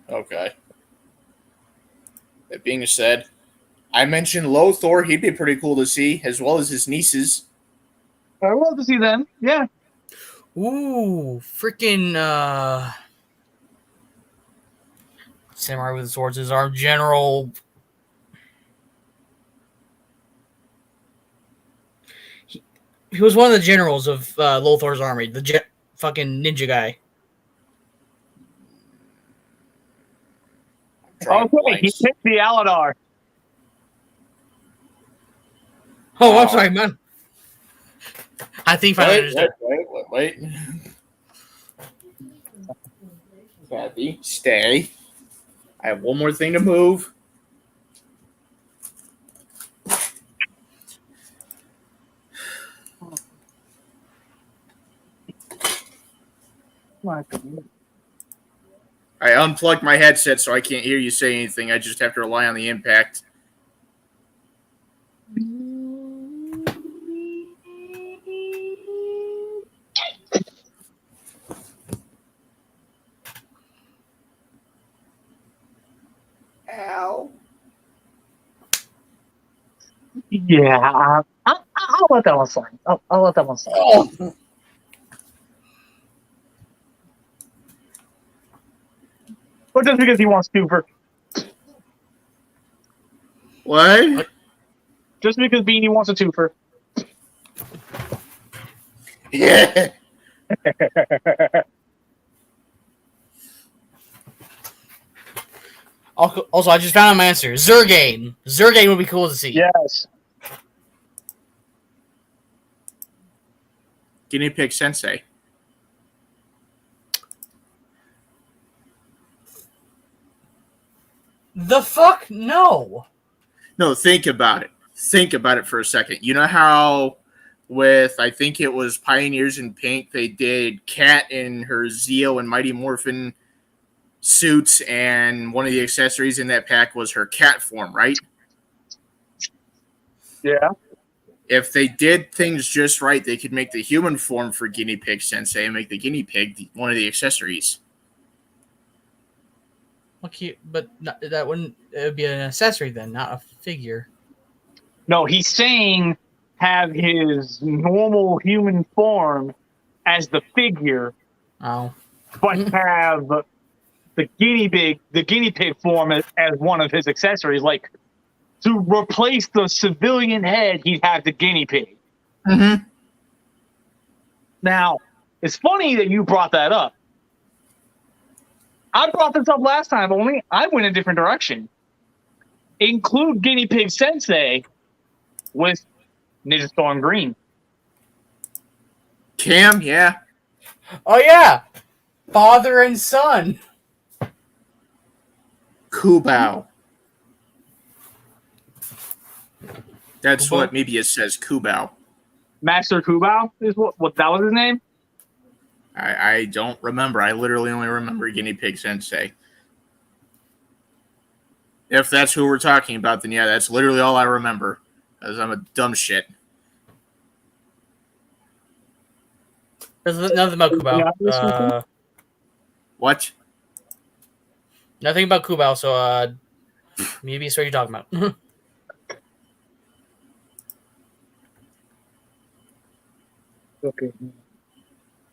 Okay. That being said, I mentioned Lothor. He'd be pretty cool to see, as well as his nieces. I would love to see them. Yeah. Ooh, freaking Samurai with the Swords is our general. He was one of the generals of Lothor's army, the fucking ninja guy. Okay, he picked the Aladar. Oh, I'm sorry, man. I think Wait. Kathy, stay. I have one more thing to move. I unplugged my headset so I can't hear you say anything. I just have to rely on the impact. hell? Yeah, I'll let that one slide. I'll let that one slide. Oh. But just because he wants to for What? just because Beanie wants a twofer. Yeah. Also, I just found my answer. Zurgane. Zurgane would be cool to see. Yes. Guinea pig sensei. The fuck? No. No, think about it. Think about it for a second. You know how with, I think it was Pioneers in Pink, they did Kat in her Zeo and Mighty Morphin suits, and one of the accessories in that pack was her cat form, right? Yeah. If they did things just right, they could make the human form for Guinea Pig Sensei and make the guinea pig one of the accessories. Okay, but that wouldn't. It would be an accessory then, not a figure. No, he's saying have his normal human form as the figure, Oh. but have the guinea pig form as one of his accessories. Like to replace the civilian head, he'd have the guinea pig. Mm-hmm. Now, it's funny that you brought that up. I brought this up last time, only I went a different direction. Include Guinea Pig Sensei with Ninja Storm Green. Cam, yeah. Oh yeah, father and son. Kubao. That's Kubao? what maybe it says, Kubao. Master Kubao is what that was his name? I don't remember. I literally only remember Guinea Pig Sensei. If that's who we're talking about, then yeah, that's literally all I remember. Because I'm a dumb shit. There's nothing about Kubao. What? Nothing about Kubao. So maybe it's what you're talking about. Okay.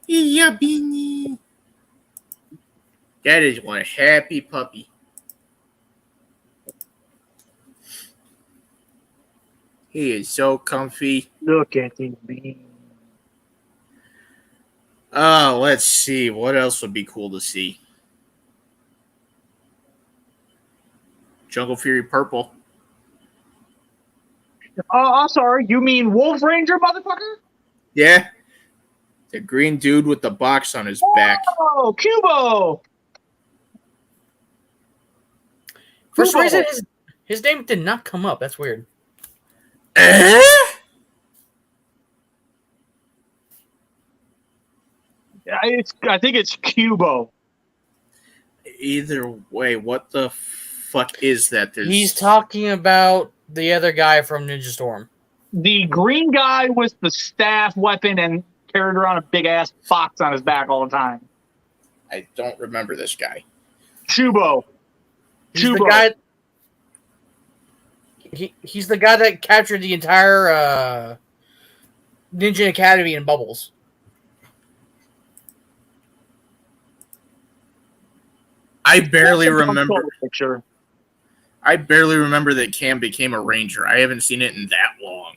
Yeah, Beanie. That is one happy puppy. He is so comfy. Look at him being. Oh, let's see. What else would be cool to see? Jungle Fury Purple. Oh, I'm sorry. You mean Wolf Ranger, motherfucker? Yeah. The green dude with the box on his back. Oh, Cubo! For some reason, his name did not come up. That's weird. I think it's Cubo. Either way, what the fuck is that? He's talking about the other guy from Ninja Storm. The green guy with the staff weapon and carried around a big ass box on his back all the time. I don't remember this guy. Chubo. He's the guy. He's the guy that captured the entire Ninja Academy in bubbles. I barely remember. Picture. I barely remember that Cam became a ranger. I haven't seen it in that long.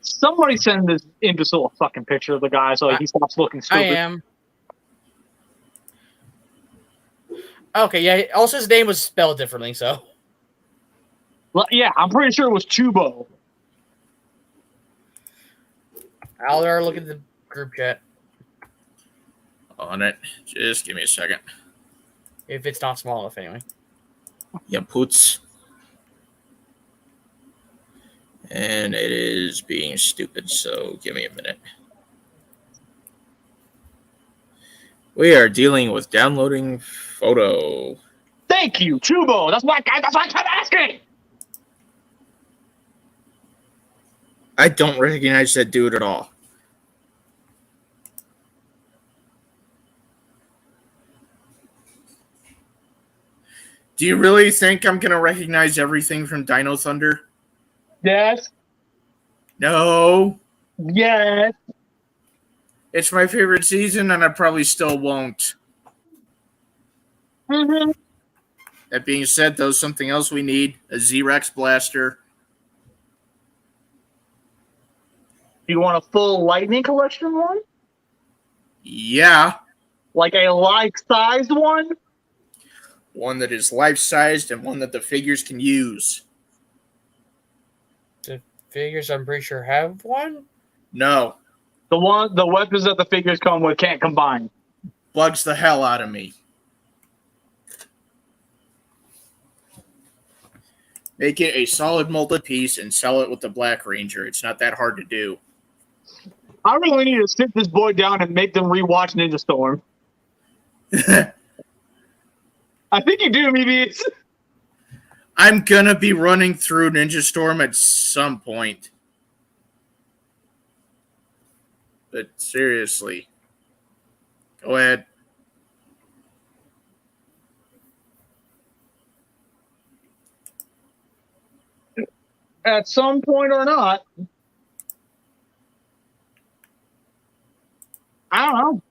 Somebody send this imbecile a fucking picture of the guy so he stops looking stupid. I am. Okay, yeah. Also, his name was spelled differently, so. Well, yeah, I'm pretty sure it was Chubo. I'll look at the group chat. On it. Just give me a second. If it's not small enough, anyway. Yeah, poots. And it is being stupid, so give me a minute. We are dealing with downloading photo. Thank you, Chubo. That's why I kept asking. I don't recognize that dude at all. Do you really think I'm going to recognize everything from Dino Thunder? Yes. No. Yes. It's my favorite season, and I probably still won't. Mm-hmm. That being said, though, something else we need, a Z-Rex blaster. Do you want a full Lightning Collection one? Yeah. Like a life-sized one? One that is life-sized and one that the figures can use. The figures, I'm pretty sure, have one? No. The weapons that the figures come with can't combine. Bugs the hell out of me. Make it a solid molded piece and sell it with the Black Ranger. It's not that hard to do. I really need to sit this boy down and make them rewatch Ninja Storm. I think you do, maybe. I'm gonna be running through Ninja Storm at some point. But seriously. Go ahead. At some point or not. I don't know.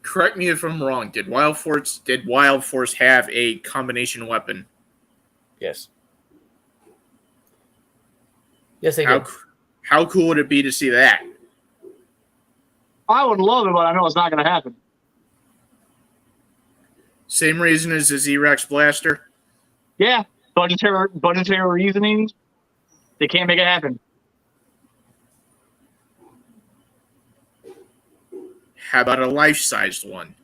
Correct me if I'm wrong. Did Wild Force have a combination weapon? Yes. Yes, they did. How cool would it be to see that? I would love it, but I know it's not going to happen. Same reason as the Z-Rex blaster? Yeah, budgetary reasonings. They can't make it happen. How about a life-sized one?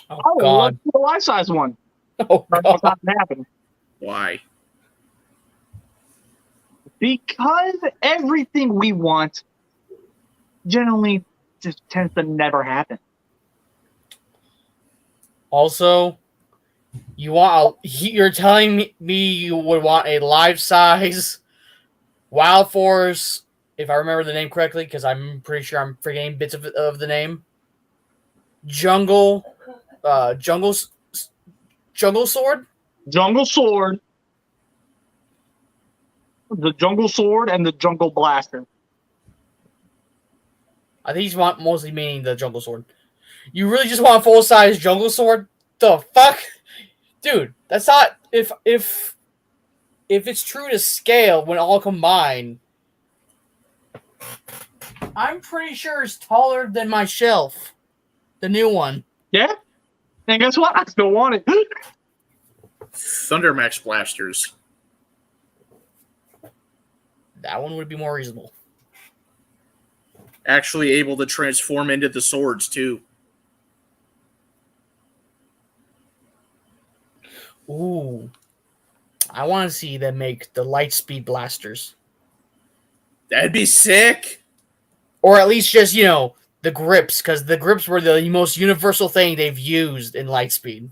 Oh, I would God. love a life-size one. Oh, That's what's God. not going to happen. Why? Because everything we want generally just tends to never happen. Also, you're telling me you would want a life-size Wild Force, if I remember the name correctly, because I'm pretty sure I'm forgetting bits of the name. Jungle Sword? Jungle Sword. The Jungle Sword and the Jungle Blaster. I think he's mostly meaning the Jungle Sword. You really just want a full-size Jungle Sword? The fuck? Dude, that's not... If it's true to scale when all combined, I'm pretty sure it's taller than my shelf. The new one. Yeah? And guess what? I still want it. Thundermax blasters. That one would be more reasonable. Actually able to transform into the swords, too. Ooh. I want to see them make the Lightspeed blasters. That'd be sick. Or at least just, the grips, because the grips were the most universal thing they've used in Lightspeed.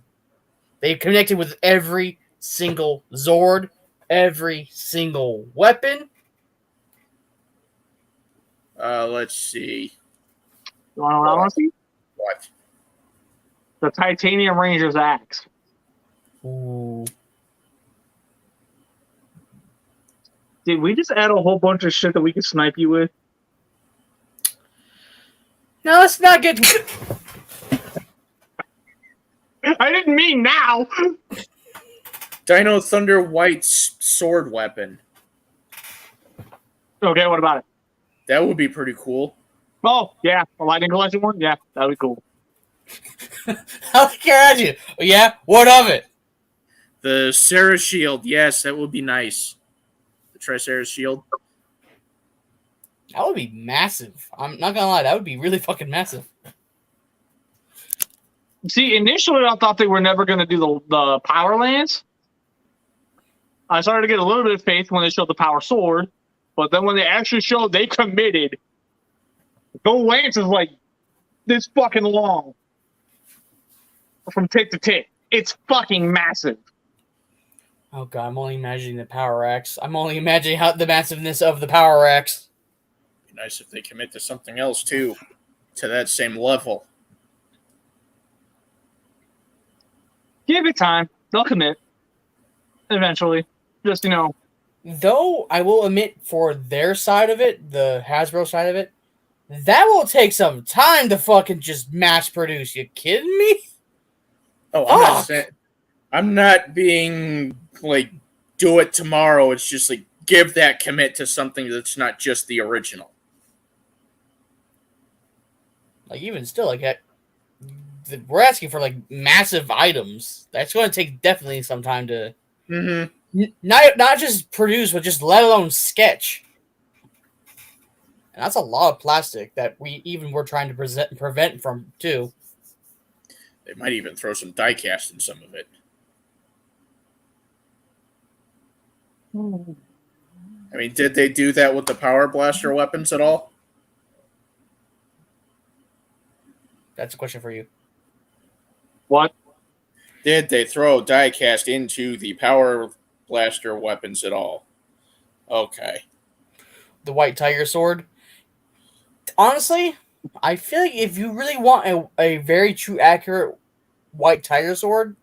They've connected with every single Zord, every single weapon. Let's see. You want to know what I want to see? What? The Titanium Ranger's axe. Ooh. Did we just add a whole bunch of shit that we could snipe you with? Now let's not get... I didn't mean now! Dino Thunder White's sword weapon. Okay, what about it? That would be pretty cool. Oh, yeah. A Lightning Collection one? Yeah, that'd be cool. How can you? Yeah, what of it? The Sarah Shield, yes, that would be nice. The Triceratops Shield. That would be massive. I'm not gonna lie, that would be really fucking massive. See, initially I thought they were never going to do the Power Lance. I started to get a little bit of faith when they showed the Power Sword, but then when they actually showed they committed, the lance is like this fucking long from tip to tip. It's fucking massive. Oh god, I'm only imagining the Power Axe. I'm only imagining how the massiveness of the Power Axe. nice if they commit to something else too, to that same level. Give it time. They'll commit eventually. Just, Though I will admit, for their side of it, the Hasbro side of it, that will take some time to fucking just mass produce. You kidding me? Oh, I'm not being like do it tomorrow. It's just like give that commit to something that's not just the original. Like even still, like we're asking for like massive items. That's going to take definitely some time to not just produce, but just let alone sketch. And that's a lot of plastic that we're trying to prevent from too. They might even throw some die cast in some of it. I mean, did they do that with the Power Blaster weapons at all? That's a question for you. What? Did they throw die cast into the Power Blaster weapons at all? Okay. The White Tiger Sword. Honestly, I feel like if you really want a very true, accurate White Tiger Sword,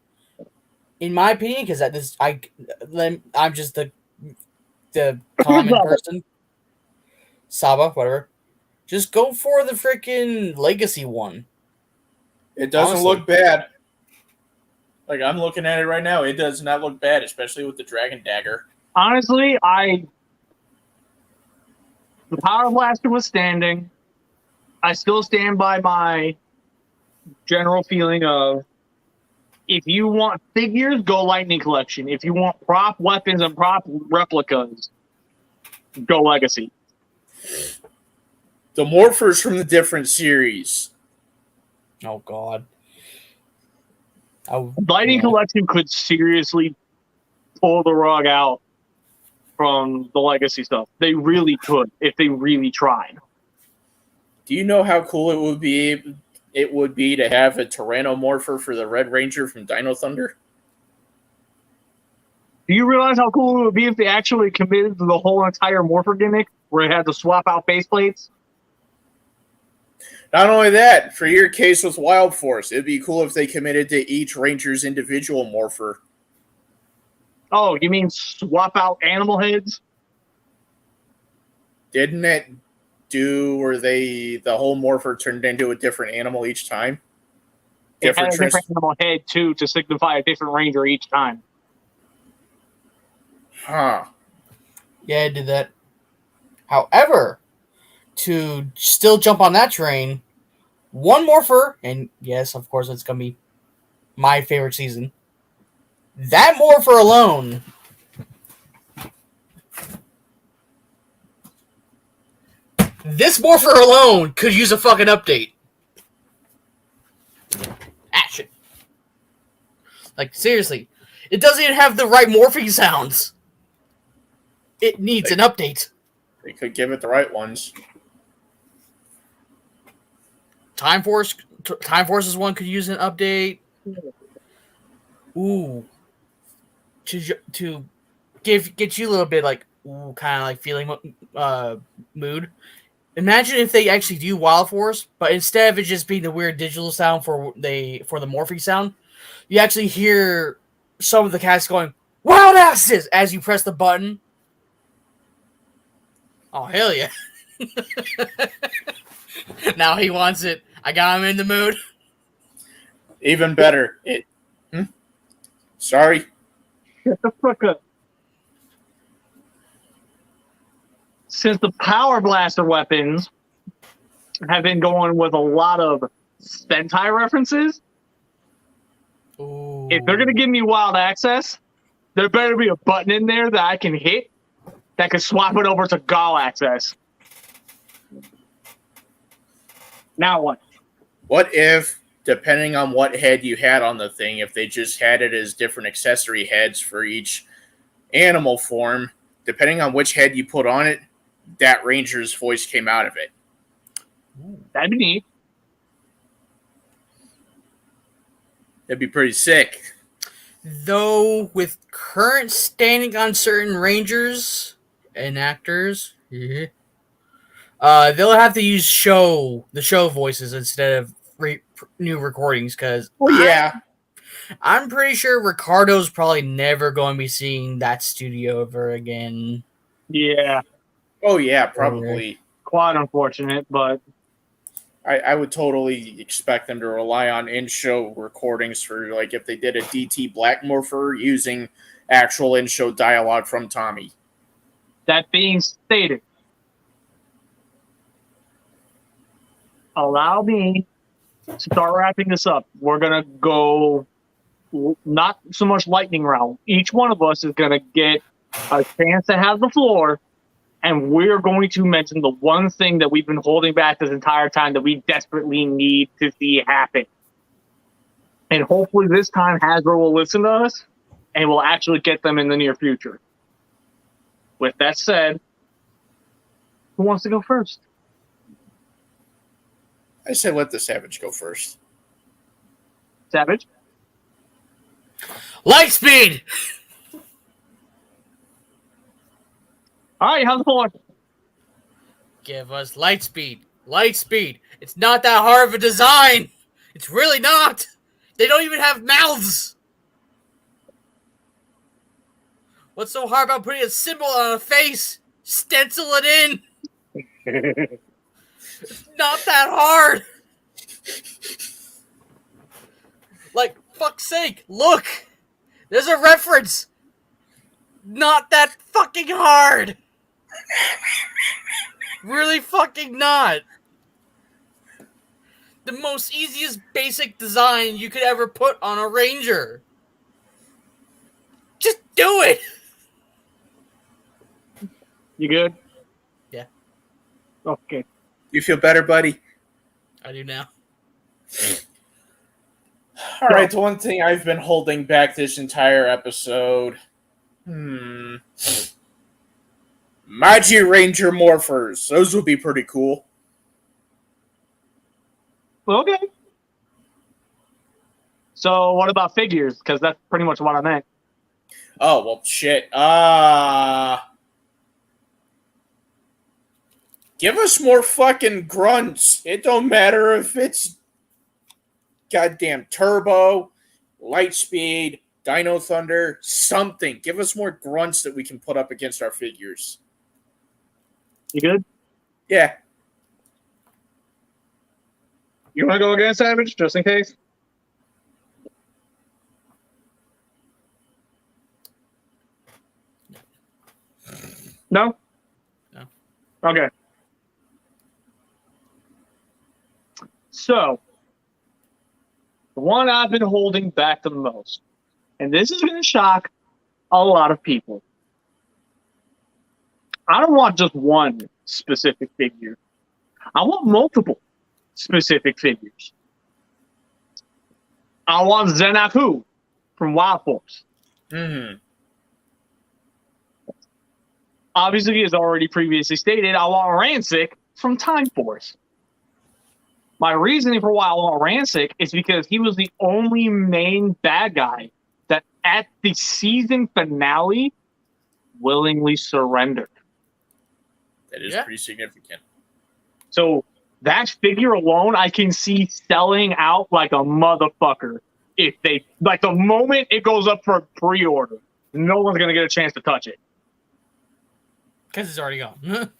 in my opinion, because I'm just the common person, Saba, whatever. Just go for the freaking Legacy one. It doesn't look bad. Like, I'm looking at it right now. It does not look bad, especially with the Dragon Dagger. Honestly, the Power Blaster was standing. I still stand by my general feeling of if you want figures, go Lightning Collection. If you want prop weapons and prop replicas, go Legacy. The Morphers from the different series. Oh, God. Lightning Collection could seriously pull the rug out from the Legacy stuff. They really could if they really tried. Do you know how cool it would be? It would be to have a Tyrannomorpher for the Red Ranger from Dino Thunder. Do you realize how cool it would be if they actually committed to the whole entire Morpher gimmick, where it had to swap out faceplates? Not only that, for your case with Wild Force, it'd be cool if they committed to each Ranger's individual Morpher. Oh, you mean swap out animal heads? Didn't it do where the whole Morpher turned into a different animal each time? It had a different animal head, too, to signify a different Ranger each time. Huh. Yeah, I did that. However, to still jump on that train, one Morpher, and yes, of course, it's going to be my favorite season. That Morpher alone. This Morpher alone could use a fucking update. Action. Like, seriously. It doesn't even have the right morphing sounds. It needs an update. They could give it the right ones. Time Forces one could use an update. Ooh. To get you a little bit like kind of like feeling mood. Imagine if they actually do Wild Force, but instead of it just being the weird digital sound for the morphing sound, you actually hear some of the cast going "Wild Axes" as you press the button. Oh hell yeah! Now he wants it. I got him in the mood. Even better. Sorry. Shut the fuck up. Since the Power Blaster weapons have been going with a lot of Sentai references, if they're going to give me wild access, there better be a button in there that I can hit that can swap it over to Gal access. Now what? What if, depending on what head you had on the thing, if they just had it as different accessory heads for each animal form, depending on which head you put on it, that Ranger's voice came out of it. That'd be neat. That'd be pretty sick. Though, with current standing on certain Rangers and actors, They'll have to use the show voices instead of new recordings because I'm pretty sure Ricardo's probably never going to be seeing that studio ever again. Yeah. Oh yeah, probably. Quite unfortunate, but I would totally expect them to rely on in-show recordings for, like, if they did a DT Black Morpher using actual in-show dialogue from Tommy. that being stated, allow me to start wrapping this up. We're going to go not so much lightning round. Each one of us is going to get a chance to have the floor, and we're going to mention the one thing that we've been holding back this entire time that we desperately need to see happen. And hopefully this time Hasbro will listen to us and will actually get them in the near future. With that said, who wants to go first? I say let the Savage go first. Savage? Lightspeed! All right, how's the floor? Give us Lightspeed. Lightspeed. It's not that hard of a design. It's really not. They don't even have mouths. What's so hard about putting a symbol on a face? Stencil it in. It's not that hard. Like, fuck's sake, look. There's a reference. Not that fucking hard. Really fucking not. The most easiest basic design you could ever put on a Ranger. Just do it. You good? Yeah. Okay. You feel better, buddy? I do now. All right, the one thing I've been holding back this entire episode. Magi Ranger Morphers. Those would be pretty cool. Okay. So what about figures? Because that's pretty much what I meant. Oh, well, shit. Give us more fucking grunts. It don't matter if it's goddamn Turbo, Lightspeed, Dino Thunder, something. Give us more grunts that we can put up against our figures. You good? Yeah. You want to go again, Savage, just in case? No? No. Okay. So, the one I've been holding back the most, and this is going to shock a lot of people. I don't want just one specific figure. I want multiple specific figures. I want Zenaku from Wild Force. Obviously, as already previously stated, I want Rancic from Time Force. My reasoning for why I want Rancic is because he was the only main bad guy that at the season finale willingly surrendered. That is pretty significant. So that figure alone, I can see selling out like a motherfucker. If they, like, the moment it goes up for pre-order, no one's going to get a chance to touch it. Because it's already gone.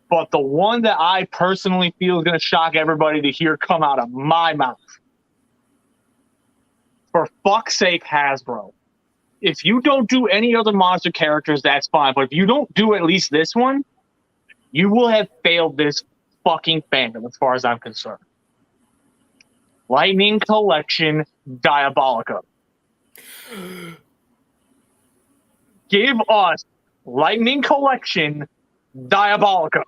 But the one that I personally feel is going to shock everybody to hear come out of my mouth. For fuck's sake, Hasbro. If you don't do any other monster characters, that's fine. But if you don't do at least this one, you will have failed this fucking fandom as far as I'm concerned. Lightning Collection Diabolica. Give us Lightning Collection Diabolica.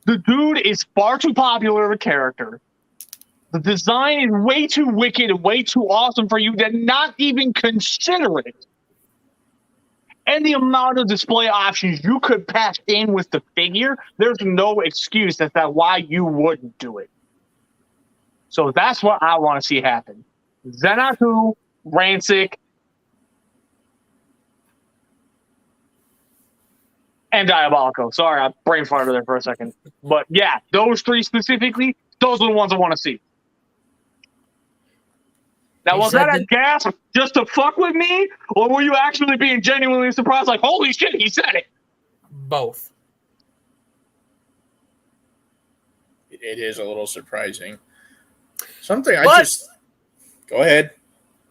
The dude is far too popular of a character. The design is way too wicked and way too awesome for you to not even consider it. And the amount of display options you could pack in with the figure, there's no excuse as to why you wouldn't do it. So that's what I want to see happen. Zenaku, Rancic, and Diabolico. Sorry, I brain farted there for a second. But yeah, those three specifically, those are the ones I want to see. Now, was that a gasp just to fuck with me? Or were you actually being genuinely surprised? Like, holy shit, he said it. Both. It is a little surprising. Something I just... Go ahead.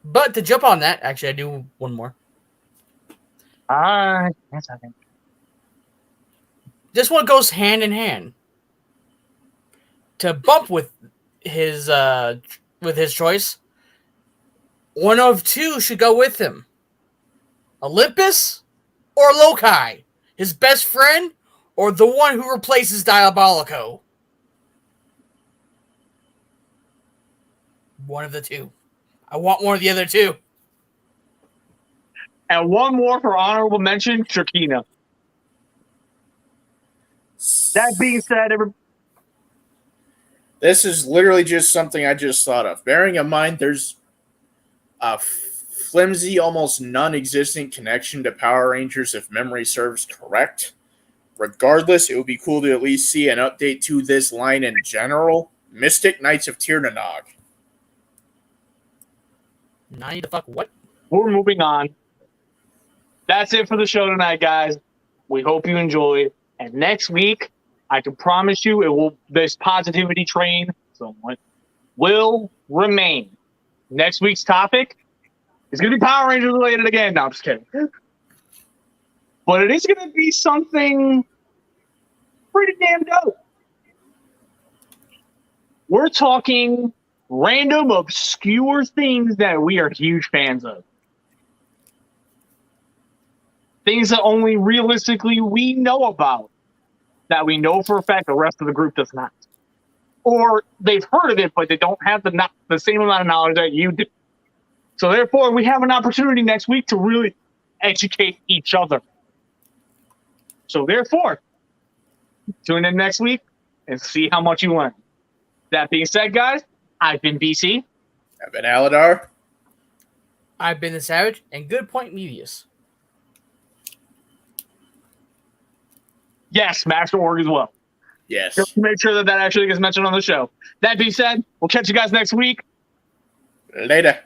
But to jump on that, actually, I do one more. Yes, I think. This one goes hand in hand. To bump with his choice, one of two should go with him. Olympus or Loki, his best friend, or the one who replaces Diabolico. One of the two. I want one of the other two. And one more for honorable mention, Shakina. That being said, this is literally just something I just thought of. Bearing in mind there's a flimsy, almost non-existent connection to Power Rangers if memory serves correct. Regardless, it would be cool to at least see an update to this line in general. Mystic Knights of Tirnanog. Now the fuck what? we're moving on. That's it for the show tonight, guys. We hope you enjoyed. And next week, I can promise you, this positivity train somewhat will remain. Next week's topic is going to be Power Rangers related again. No, I'm just kidding. But it is going to be something pretty damn dope. We're talking random, obscure things that we are huge fans of. Things that only realistically we know about. That we know for a fact the rest of the group does not. Or they've heard of it, but they don't have the same amount of knowledge that you do. So therefore, we have an opportunity next week to really educate each other. So therefore, tune in next week and see how much you learn. That being said, guys, I've been BC. I've been Aladar. I've been the Savage, and good point, Mevius. Yes, Master.org as well. Yes. Just to make sure that actually gets mentioned on the show. That being said, we'll catch you guys next week. Later.